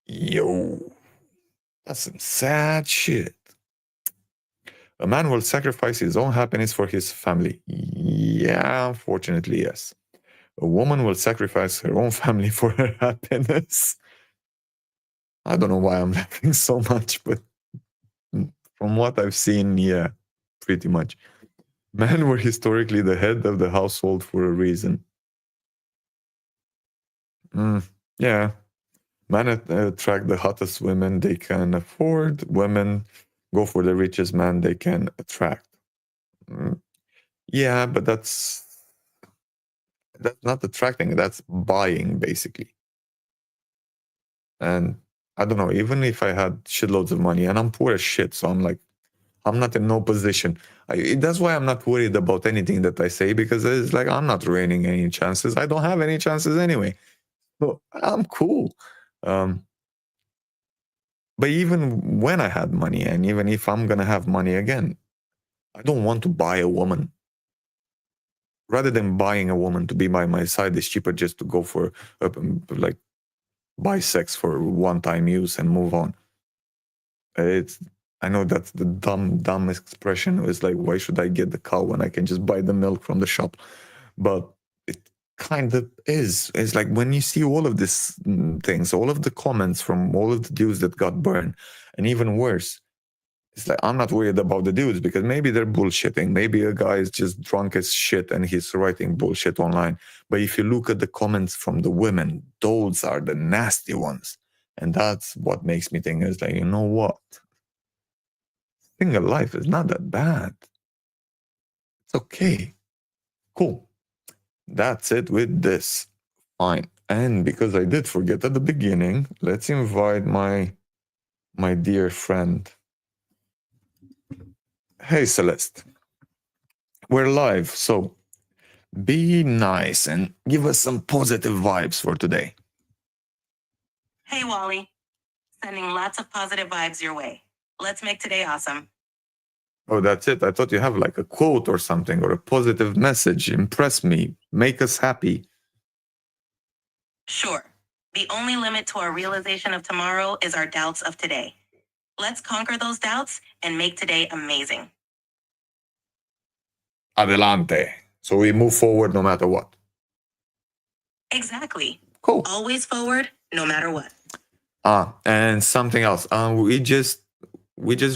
[SPEAKER 1] Yo, that's some sad shit. A man will sacrifice his own happiness for his family. Yeah, unfortunately, yes. A woman will sacrifice her own family for her happiness. I don't know why I'm laughing so much, but from what I've seen, yeah, pretty much. Men were historically the head of the household for a reason. Yeah. Men attract the hottest women they can afford. Women go for the richest man they can attract. Yeah, but that's not attracting, that's buying, basically. And I don't know, even if I had shitloads of money, and I'm poor as shit, so I'm like, I'm not in no position. That's why I'm not worried about anything that I say, because it's like, I'm not ruining any chances. I don't have any chances anyway. So I'm cool. But even when I had money, and even if I'm going to have money again, I don't want to buy a woman. Rather than buying a woman to be by my side, it's cheaper just to go for, like, buy sex for one-time use and move on. I know that's the dumb expression. It's like, why should I get the cow when I can just buy the milk from the shop? But it kind of is. It's like when you see all of these things, all of the comments from all of the dudes that got burned, and even worse, it's like, I'm not worried about the dudes because maybe they're bullshitting. Maybe a guy is just drunk as shit and he's writing bullshit online. But if you look at the comments from the women, those are the nasty ones. And that's what makes me think, is like, you know what? Single life is not that bad. It's okay. Cool. That's it with this. Fine. And because I did forget at the beginning, let's invite my dear friend. Hey, Celeste. We're live, so be nice and give us some positive vibes for today.
[SPEAKER 3] Hey, Wally. Sending lots of positive vibes your way. Let's make today awesome.
[SPEAKER 1] Oh, that's it. I thought you have like a quote or something, or a positive message. Impress me. Make us happy.
[SPEAKER 3] Sure. The only limit to our realization of tomorrow is our doubts of today. Let's conquer those doubts and make today amazing.
[SPEAKER 1] Adelante. So we move forward no matter what.
[SPEAKER 3] Exactly.
[SPEAKER 1] Cool.
[SPEAKER 3] Always forward, no matter what.
[SPEAKER 1] And something else. We just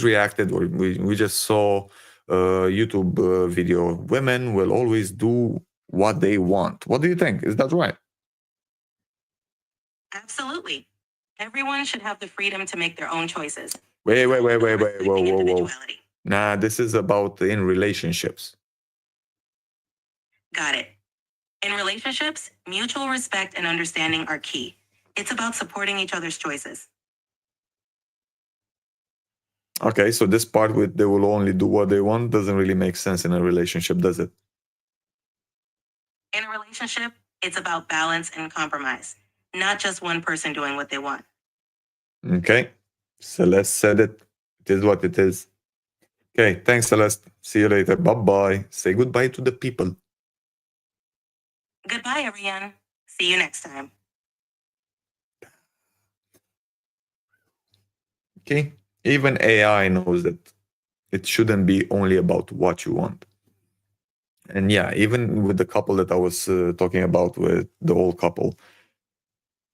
[SPEAKER 1] reacted, or we just saw a YouTube video. Women will always do what they want. What do you think? Is that right?
[SPEAKER 3] Absolutely. Everyone should have the freedom to make their own choices.
[SPEAKER 1] Wait. Whoa.
[SPEAKER 3] Individuality.
[SPEAKER 1] Nah, this is about in relationships.
[SPEAKER 3] Got it. In relationships, mutual respect and understanding are key. It's about supporting each other's choices.
[SPEAKER 1] Okay, so this part with they will only do what they want doesn't really make sense in a relationship, does it?
[SPEAKER 3] In a relationship, it's about balance and compromise, not just one person doing what they want.
[SPEAKER 1] Okay, Celeste said it. It is what it is. Okay, thanks, Celeste. See you later. Bye-bye. Say goodbye to the people.
[SPEAKER 3] Goodbye, everyone. See you next time.
[SPEAKER 1] Okay, even AI knows that it shouldn't be only about what you want. And yeah, even with the couple that I was talking about, with the old couple,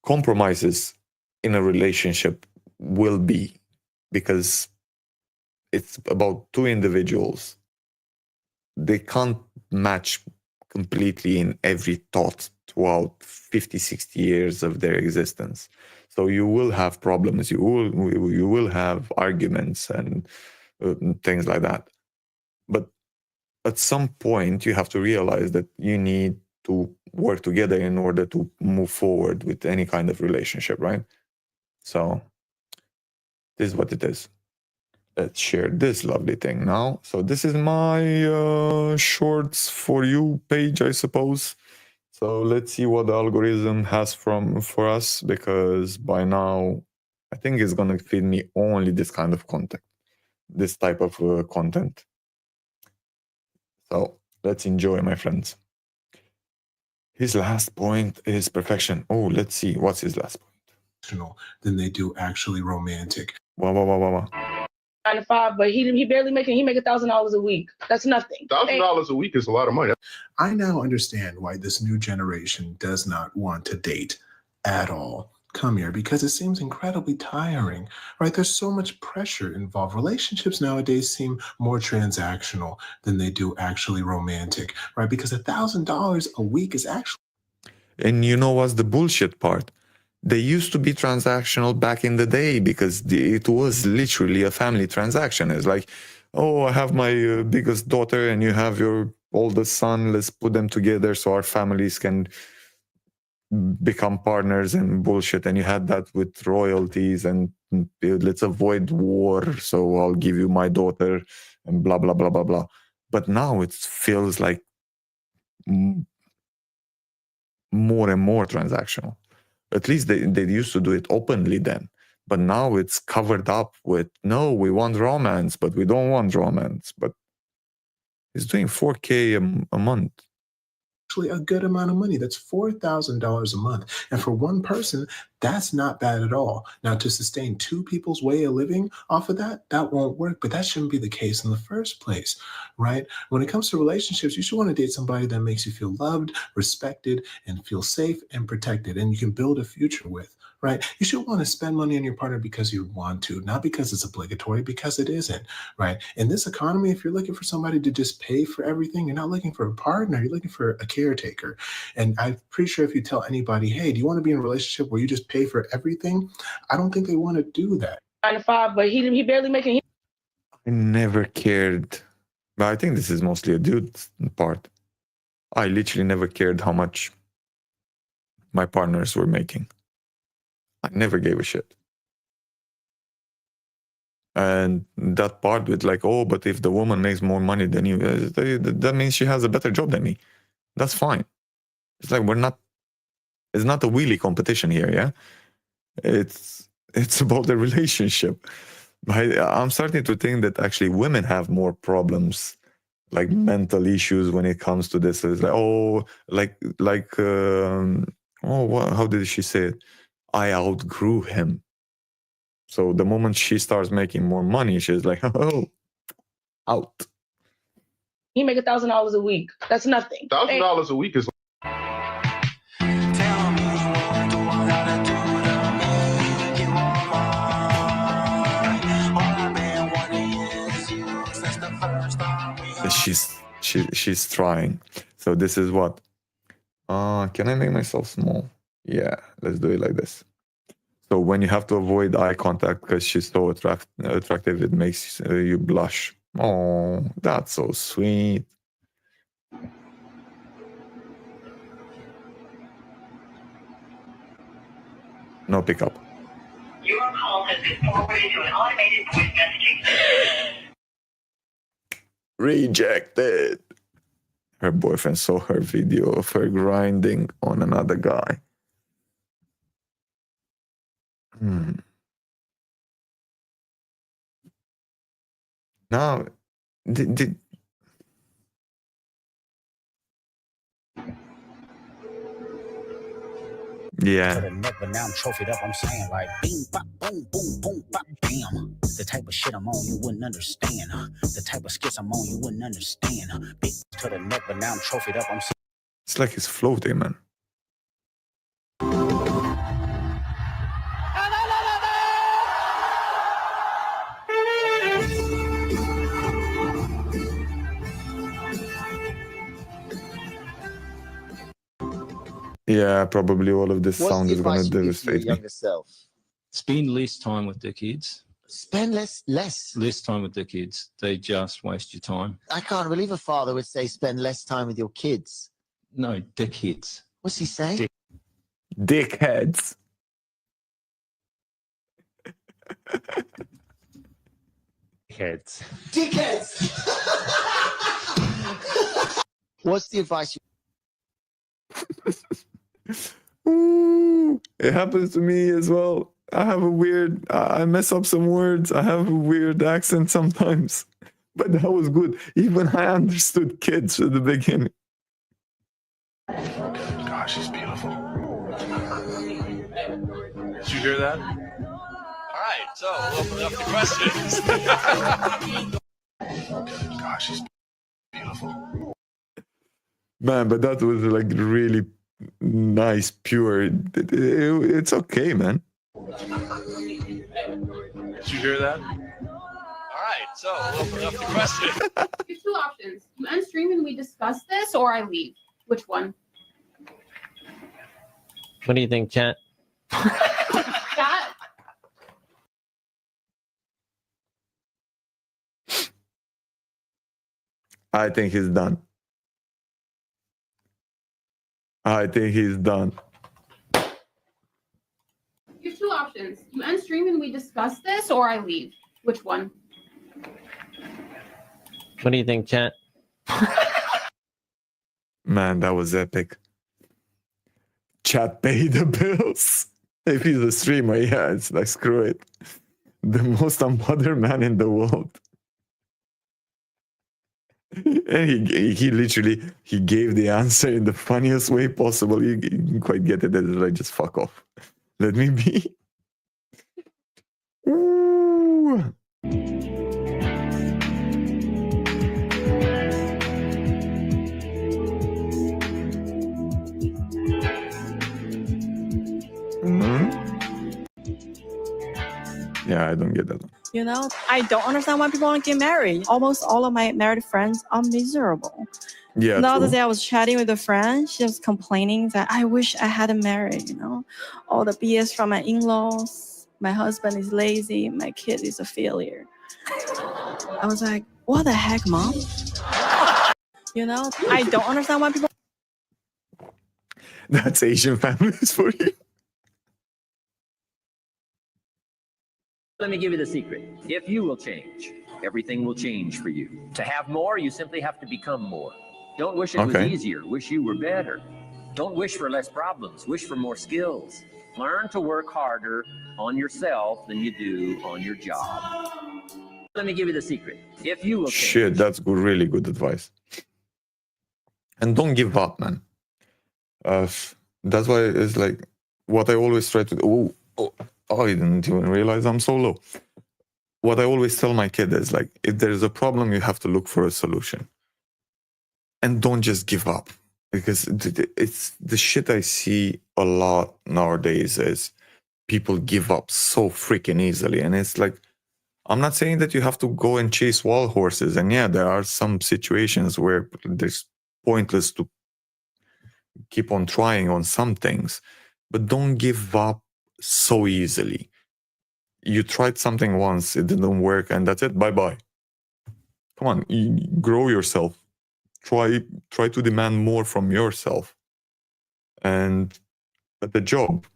[SPEAKER 1] compromises in a relationship will be, because it's about two individuals. They can't match completely in every thought throughout 50, 60 years of their existence. So you will have problems, you will have arguments and things like that. But at some point, you have to realize that you need to work together in order to move forward with any kind of relationship, right? So this is what it is. Let's share this lovely thing now. So this is my shorts for you page, I suppose. So let's see what the algorithm has for us, because by now I think it's gonna feed me only this kind of content, this type of content. So let's enjoy, my friends. His last point is perfection. Oh, let's see. What's his last point?
[SPEAKER 4] Than they do actually romantic.
[SPEAKER 1] Wow.
[SPEAKER 5] 9 to 5, but he barely making $1,000 a week. That's nothing.
[SPEAKER 4] $1,000 a week is a lot of money. I now understand why this new generation does not want to date at all. Come here, because it seems incredibly tiring, right? There's so much pressure involved. Relationships nowadays seem more transactional than they do actually romantic, right? Because $1,000 a week is actually.
[SPEAKER 1] And you know what's the bullshit part? They used to be transactional back in the day because it was literally a family transaction. It's like, oh, I have my biggest daughter and you have your oldest son. Let's put them together so our families can become partners and bullshit. And you had that with royalties and let's avoid war. So I'll give you my daughter and blah, blah, blah, blah, blah. But now it feels like more and more transactional. At least they used to do it openly then. But now it's covered up with, no, we want romance, but we don't want romance. But he's doing $4,000 a month.
[SPEAKER 4] Actually a good amount of money. That's $4,000 a month. And for one person, that's not bad at all. Now, to sustain two people's way of living off of that, that won't work. But that shouldn't be the case in the first place, right? When it comes to relationships, you should want to date somebody that makes you feel loved, respected, and feel safe and protected, and you can build a future with. Right? You should want to spend money on your partner because you want to, not because it's obligatory, because it isn't, right? In this economy, if you're looking for somebody to just pay for everything, you're not looking for a partner, you're looking for a caretaker. And I'm pretty sure if you tell anybody, hey, do you want to be in a relationship where you just pay for everything? I don't think they want to do that.
[SPEAKER 5] 9 to 5, but he barely making.
[SPEAKER 1] I never cared. But I think this is mostly a dude part. I literally never cared how much my partners were making. I never gave a shit. And that part with like, oh, but if the woman makes more money than you, that means she has a better job than me. That's fine. It's like it's not a wheelie competition here, yeah? It's about the relationship. I'm starting to think that actually women have more problems, like mental issues when it comes to this. It's like, how did she say it? I outgrew him. So the moment she starts making more money, she's like, oh, out.
[SPEAKER 5] He make $1,000 a week. That's nothing.
[SPEAKER 4] $1,000 a week is.
[SPEAKER 1] She's trying. So this is what? Can I make myself small? Yeah, let's do it like this. So when you have to avoid eye contact because she's so attractive, it makes you blush. Oh, that's so sweet. No pickup.
[SPEAKER 3] Your call has been forwarded to an automated voice messaging.
[SPEAKER 1] Rejected. Her boyfriend saw her video of her grinding on another guy. Now, yeah.
[SPEAKER 6] But now I'm trophied up. I'm saying like, bing, bop, boom, boom, boom, bop, bam. The type of shit I'm on, you wouldn't understand. The type of skits I'm on, you wouldn't understand. Big to the neck, but now I'm trophied up. I'm saying.
[SPEAKER 1] It's like he's floating, man. Yeah, probably all of this sound is going to devastate me.
[SPEAKER 7] Self?
[SPEAKER 8] Spend less time with their kids.
[SPEAKER 7] Spend less.
[SPEAKER 8] Less time with their kids. They just waste your time.
[SPEAKER 7] I can't believe a father would say spend less time with your kids.
[SPEAKER 8] No, dickheads.
[SPEAKER 7] What's he say?
[SPEAKER 1] Dickheads.
[SPEAKER 8] Dickheads.
[SPEAKER 7] Dickheads! What's the advice
[SPEAKER 1] Ooh, it happens to me as well. I have a weird, I mess up some words. I have a weird accent sometimes. But that was good. Even I understood kids at the beginning.
[SPEAKER 4] Gosh, she's beautiful. Did you hear that?
[SPEAKER 9] All right, so we'll open up to questions.
[SPEAKER 4] Gosh, she's beautiful.
[SPEAKER 1] Man, but that was like really nice, pure. It's okay, man.
[SPEAKER 4] Did you hear that?
[SPEAKER 9] All right, so we'll open up to questions.
[SPEAKER 5] There's two options. You end stream and we discuss this, or I leave. Which one?
[SPEAKER 10] What do you think, chat?
[SPEAKER 5] Chat?
[SPEAKER 1] I think he's done. I think he's done.
[SPEAKER 5] You have two options. You end stream and we discuss this, or I leave. Which one?
[SPEAKER 10] What do you think, chat?
[SPEAKER 1] Man, that was epic. Chat pay the bills. If he's a streamer, yeah, it's like screw it. The most unbothered man in the world. And he literally he gave the answer in the funniest way possible. You didn't quite get it. It's like just fuck off. Let me be. Ooh. Yeah, I don't get that one.
[SPEAKER 11] You know, I don't understand why people want to get married. Almost all of my married friends are miserable.
[SPEAKER 1] Yeah.
[SPEAKER 11] The other
[SPEAKER 1] true.
[SPEAKER 11] day I was chatting with a friend. She was complaining that I wish I hadn't married, you know. All the BS from my in-laws. My husband is lazy. My kid is a failure. I was like, what the heck, mom? You know, I don't understand why people...
[SPEAKER 1] That's Asian families for you.
[SPEAKER 12] Let me give you the secret. If you will change, everything will change for you. To have more, you simply have to become more. Don't wish it was easier. Wish you were better. Don't wish for less problems. Wish for more skills. Learn to work harder on yourself than you do on your job. Let me give you the secret. If you will change.
[SPEAKER 1] Shit, that's good, really good advice. And don't give up, man. That's why it's like what I always try to do. I didn't even realize I'm so low. What I always tell my kid is like, if there's a problem, you have to look for a solution. And don't just give up. Because it's the shit I see a lot nowadays is people give up so freaking easily. And it's like, I'm not saying that you have to go and chase wild horses. And yeah, there are some situations where there's pointless to keep on trying on some things. But don't give up so easily. You tried something once, it didn't work, and that's it. Bye-bye. Come on, grow yourself. Try to demand more from yourself. And at the job,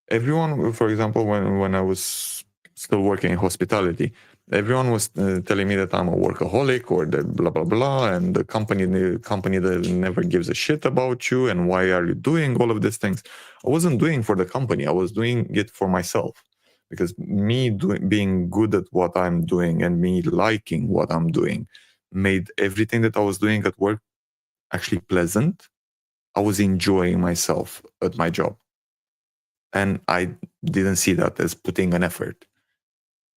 [SPEAKER 1] everyone, for example, when I was still working in hospitality, everyone was telling me that I'm a workaholic or that blah blah blah, and the company that never gives a shit about you, and why are you doing all of these things? I wasn't doing for the company. I was doing it for myself, because me being good at what I'm doing and me liking what I'm doing made everything that I was doing at work actually pleasant. I was enjoying myself at my job, and I didn't see that as putting an effort.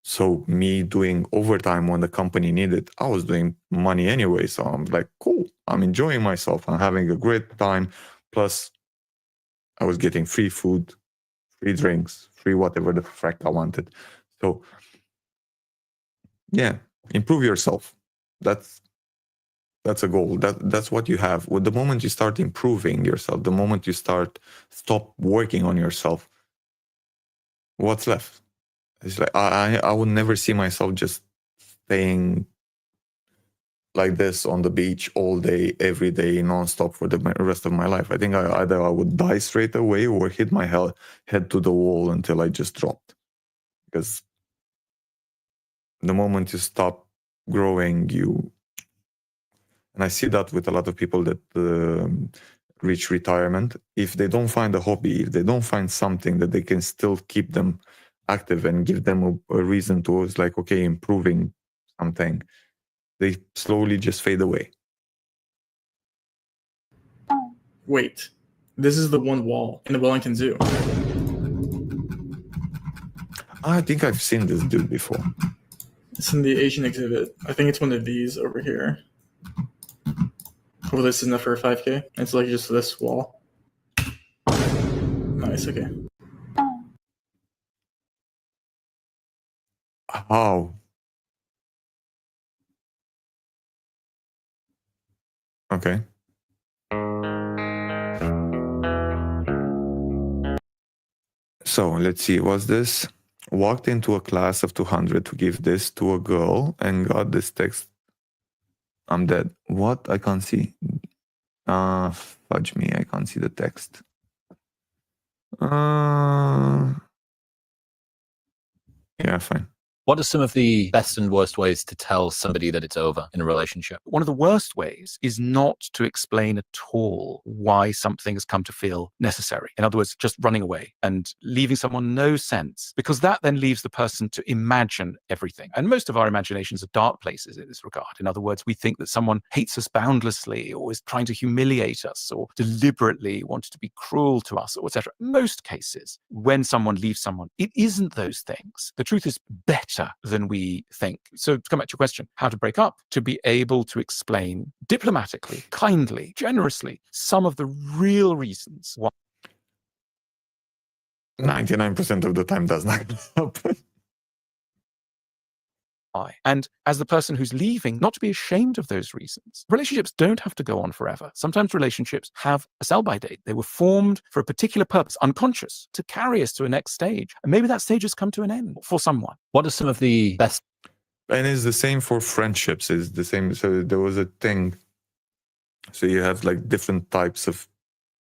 [SPEAKER 1] So me doing overtime when the company needed, I was doing money anyway. So I'm like, cool, I'm enjoying myself. I'm having a great time. Plus, I was getting free food, free drinks, free whatever the frack I wanted. So yeah, improve yourself. That's a goal. That's what you have. With the moment you start improving yourself, the moment you stop working on yourself, what's left? It's like I would never see myself just staying like this on the beach all day, every day, nonstop for the rest of my life. I think either I would die straight away or hit my head to the wall until I just dropped. Because the moment you stop growing, and I see that with a lot of people that reach retirement, if they don't find a hobby, if they don't find something that they can still keep them active and give them a reason to, it's like, okay, improving something, they slowly just fade away.
[SPEAKER 13] Wait, this is the one wall in the Wellington Zoo.
[SPEAKER 1] I think I've seen this dude before.
[SPEAKER 13] It's in the Asian exhibit. I think it's one of these over here. Oh, this is enough for a 5K. It's like just this wall. Nice, okay.
[SPEAKER 1] Oh. Okay. So let's see, what's this? Walked into a class of 200 to give this to a girl and got this text. I'm dead. What? I can't see. Fudge me, I can't see the text. Yeah, fine.
[SPEAKER 14] What are some of the best and worst ways to tell somebody that it's over in a relationship?
[SPEAKER 15] One of the worst ways is not to explain at all why something has come to feel necessary. In other words, just running away and leaving someone no sense, because that then leaves the person to imagine everything. And most of our imaginations are dark places in this regard. In other words, we think that someone hates us boundlessly or is trying to humiliate us or deliberately wanted to be cruel to us, or etc. Most cases, when someone leaves someone, it isn't those things. The truth is better than we think. So to come back to your question, how to break up, to be able to explain diplomatically, kindly, generously, some of the real reasons why.
[SPEAKER 1] 99% of the time does not happen.
[SPEAKER 15] And as the person who's leaving, not to be ashamed of those reasons. Relationships don't have to go on forever. Sometimes relationships have a sell-by date. They were formed for a particular purpose, unconscious, to carry us to a next stage. And maybe that stage has come to an end for someone.
[SPEAKER 14] What are some of the best?
[SPEAKER 1] And it's the same for friendships. It's the same. So there was a thing. So you have like different types of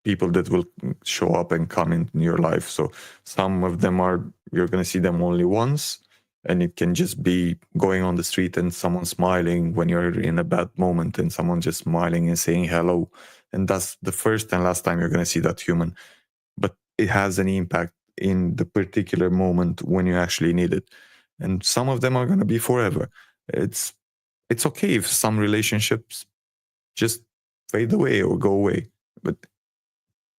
[SPEAKER 1] people that will show up and come in your life. So some of them are, you're going to see them only once. And it can just be going on the street and someone smiling when you're in a bad moment and someone just smiling and saying hello. And that's the first and last time you're going to see that human. But it has an impact in the particular moment when you actually need it. And some of them are going to be forever. It's okay if some relationships just fade away or go away. But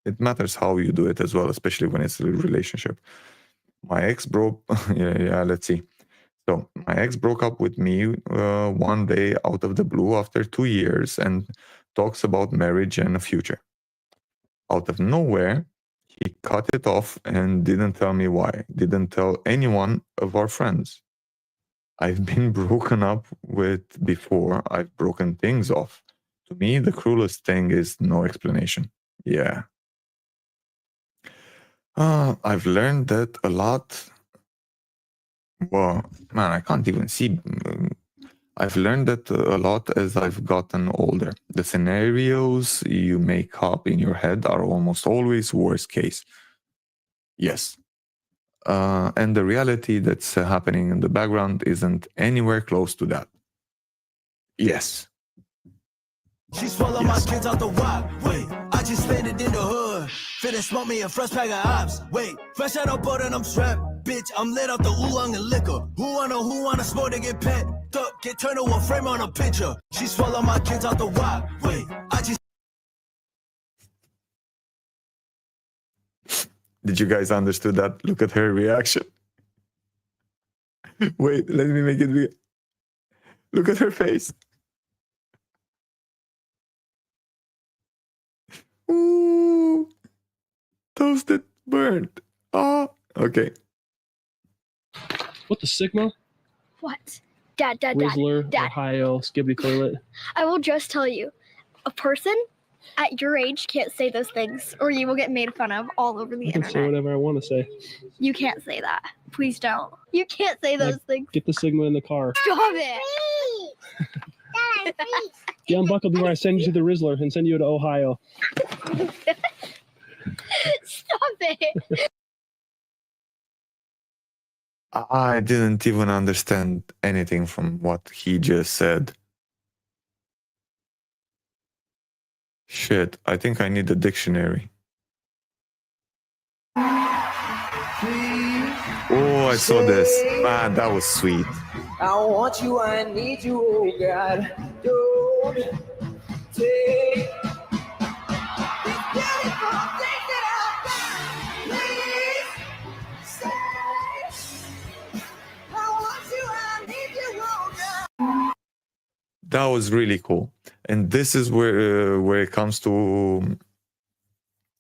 [SPEAKER 1] it matters how you do it as well, especially when it's a relationship. My ex broke, let's see. So my ex broke up with me one day out of the blue after 2 years and talks about marriage and a future. Out of nowhere, he cut it off and didn't tell me why. Didn't tell anyone of our friends. I've been broken up with before. I've broken things off. To me, the cruelest thing is no explanation. Yeah. I've learned that a lot. Well, man, I can't even see. I've learned that a lot as I've gotten older. The scenarios you make up in your head are almost always worst case. Yes. And the reality that's happening in the background isn't anywhere close to that. Yes.
[SPEAKER 16] She swallowed my kids out the wop. Wait, I just landed in the hood. Finna smoke me a fresh pack of ops. Wait, fresh out of boat and I'm strapped. Bitch, I'm lit off the oolong and liquor. Who wanna smoke to get pet? Get turned to a frame on a picture. She swallowed my kids out the wop. Wait, I just.
[SPEAKER 1] Did you guys understood that? Look at her reaction. Wait, let me make it big. Look at her face. Ooh, toasted, burnt. Oh, okay.
[SPEAKER 17] What the Sigma?
[SPEAKER 18] What? Dad,
[SPEAKER 17] Rizzler,
[SPEAKER 18] Dad.
[SPEAKER 17] Ohio, Skibbity Toilet.
[SPEAKER 18] I will just tell you, a person at your age can't say those things, or you will get made fun of all over the
[SPEAKER 17] I can
[SPEAKER 18] internet.
[SPEAKER 17] say whatever I want to say.
[SPEAKER 18] You can't say that. Please don't. You can't say those things.
[SPEAKER 17] Get the Sigma in the car.
[SPEAKER 18] Stop it.
[SPEAKER 17] Get unbuckled before I send you to the Rizzler and send you to Ohio.
[SPEAKER 18] Stop it.
[SPEAKER 1] I didn't even understand anything from what he just said. Shit, I think I need a dictionary. Oh, I saw this. Man, that was sweet.
[SPEAKER 16] I want you, I need you, oh God. Don't take these beautiful things that I've got. Please stay. I want you, I need you, oh God.
[SPEAKER 1] That was really cool. And this is where it comes to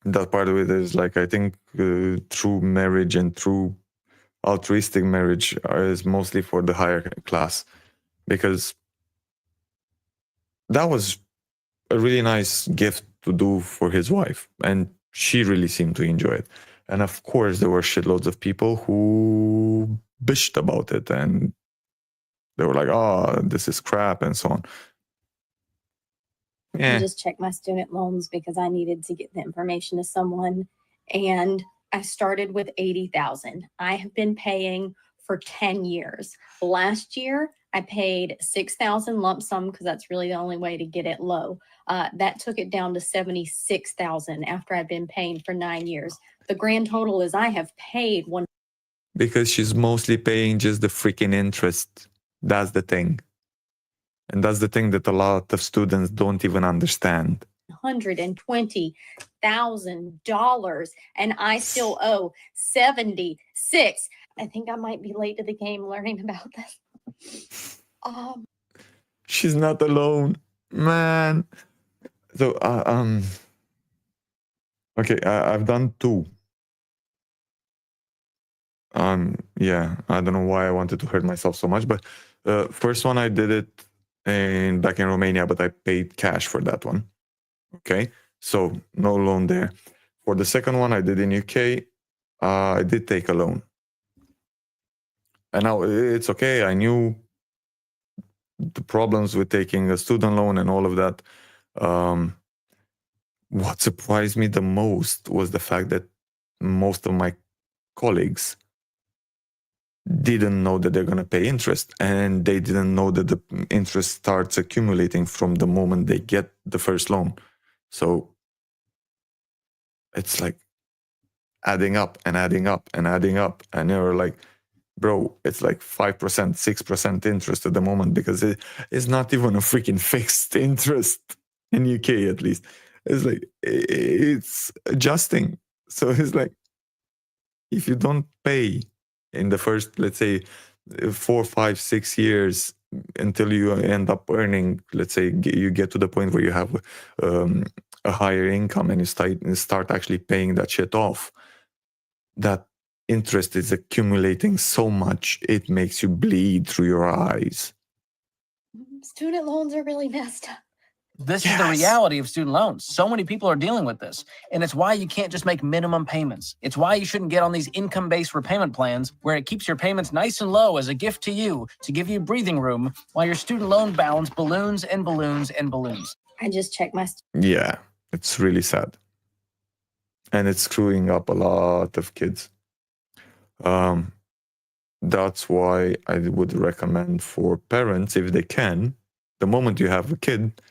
[SPEAKER 1] that part of it is like, I think true marriage and true altruistic marriage is mostly for the higher class, because that was a really nice gift to do for his wife, and she really seemed to enjoy it. And of course there were shitloads of people who bitched about it, and they were like, oh, this is crap, and so on.
[SPEAKER 19] I just checked my student loans because I needed to get the information to someone, and I started with 80,000. I have been paying for 10 years. Last year, I paid 6,000 lump sum because that's really the only way to get it low. That took it down to 76,000 after I've been paying for 9 years. The grand total is I have paid one.
[SPEAKER 1] Because she's mostly paying just the freaking interest. That's the thing. And that's the thing that a lot of students don't even understand.
[SPEAKER 19] $120,000, and I still owe 76. I think I might be late to the game learning about this.
[SPEAKER 1] She's not alone, man. So okay, I've done 2. Yeah, I don't know why I wanted to hurt myself so much, but first one I did it back in Romania, but I paid cash for that one. Okay, so no loan there. For the second one I did in UK, I did take a loan. And now it's okay. I knew the problems with taking a student loan and all of that. What surprised me the most was the fact that most of my colleagues didn't know that they're going to pay interest, and they didn't know that the interest starts accumulating from the moment they get the first loan. So it's like adding up and adding up and adding up, and you're like, bro, it's like 5%, 6% interest at the moment, because it's not even a freaking fixed interest in UK, at least. It's like, it's adjusting. So it's like, if you don't pay in the first, let's say, 4, 5, 6 years until you end up earning, let's say you get to the point where you have a higher income and you start actually paying that shit off, that interest is accumulating so much, it makes you bleed through your eyes.
[SPEAKER 19] Student loans are really messed up.
[SPEAKER 20] This is the reality of student loans. So many people are dealing with this. And it's why you can't just make minimum payments. It's why you shouldn't get on these income-based repayment plans where it keeps your payments nice and low as a gift to you to give you breathing room while your student loan balance balloons and balloons and balloons.
[SPEAKER 19] I just checked my...
[SPEAKER 1] Yeah, it's really sad. And it's screwing up a lot of kids. That's why I would recommend for parents, if they can, the moment you have a kid,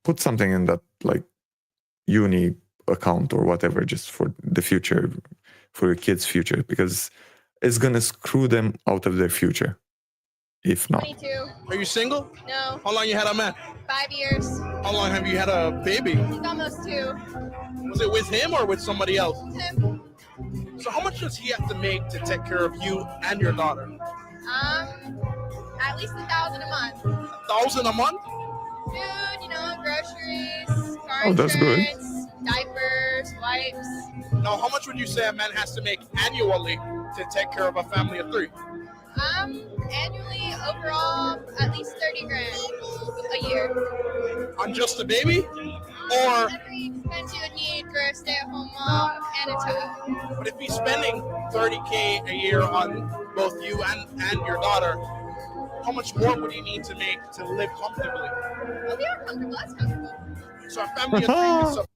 [SPEAKER 1] put something in that like uni account or whatever, just for the future, for your kids' future, because it's gonna screw them out of their future if not.
[SPEAKER 21] 22.
[SPEAKER 9] Are you single?
[SPEAKER 21] No.
[SPEAKER 9] How long you had a man?
[SPEAKER 21] 5 years.
[SPEAKER 9] How long have you had a baby?
[SPEAKER 21] He's almost 2.
[SPEAKER 9] Was it with him or with somebody else?
[SPEAKER 21] Him.
[SPEAKER 9] So how much does he have to make to take care of you and your daughter?
[SPEAKER 21] At least 1,000 a month.
[SPEAKER 9] 1,000 a month?
[SPEAKER 21] Food, you know, groceries, car
[SPEAKER 1] Oh, that's good.
[SPEAKER 21] insurance, diapers, wipes.
[SPEAKER 9] Now, how much would you say a man has to make annually to take care of a family of 3?
[SPEAKER 21] Annually, overall, at least 30 grand a year.
[SPEAKER 9] On just a baby? Or
[SPEAKER 21] Every expense you would need for a stay-at-home mom and a child.
[SPEAKER 9] but if he's spending 30K a year on both you and your daughter, how much more would he need to make to live comfortably?
[SPEAKER 21] Well, we are comfortable. That's comfortable.
[SPEAKER 9] So a family of 3 is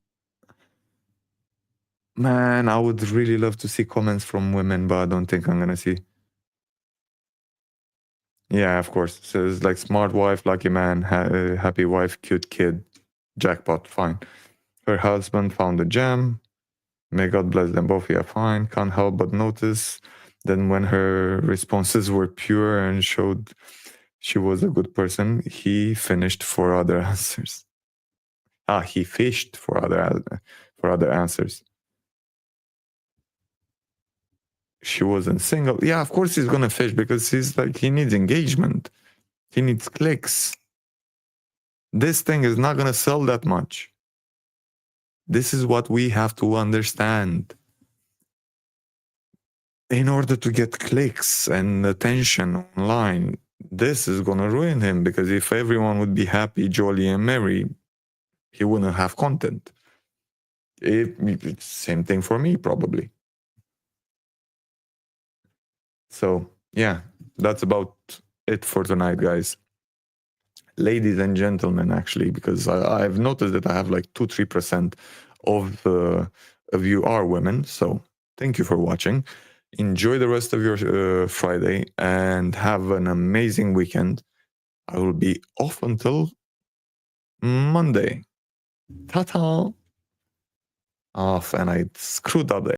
[SPEAKER 1] Man, I would really love to see comments from women, but I don't think I'm gonna see. Yeah, of course. So it's like smart wife, lucky man, happy wife, cute kid, jackpot, fine. Her husband found a gem. May God bless them both. Yeah, fine. Can't help but notice Then when her responses were pure and showed she was a good person, he finished for other answers. He fished for other answers. She wasn't single. Yeah, of course he's gonna fish because he needs engagement. He needs clicks. This thing is not gonna sell that much. This is what we have to understand. In order to get clicks and attention online, this is gonna ruin him, because if everyone would be happy, jolly, and merry, he wouldn't have content. Same thing for me, probably. So, yeah, that's about it for tonight, guys. Ladies and gentlemen, actually, because I've noticed that I have like 2-3% of you are women. So, thank you for watching. Enjoy the rest of your Friday and have an amazing weekend. I will be off until Monday. Ta-ta! Off, and I screwed up the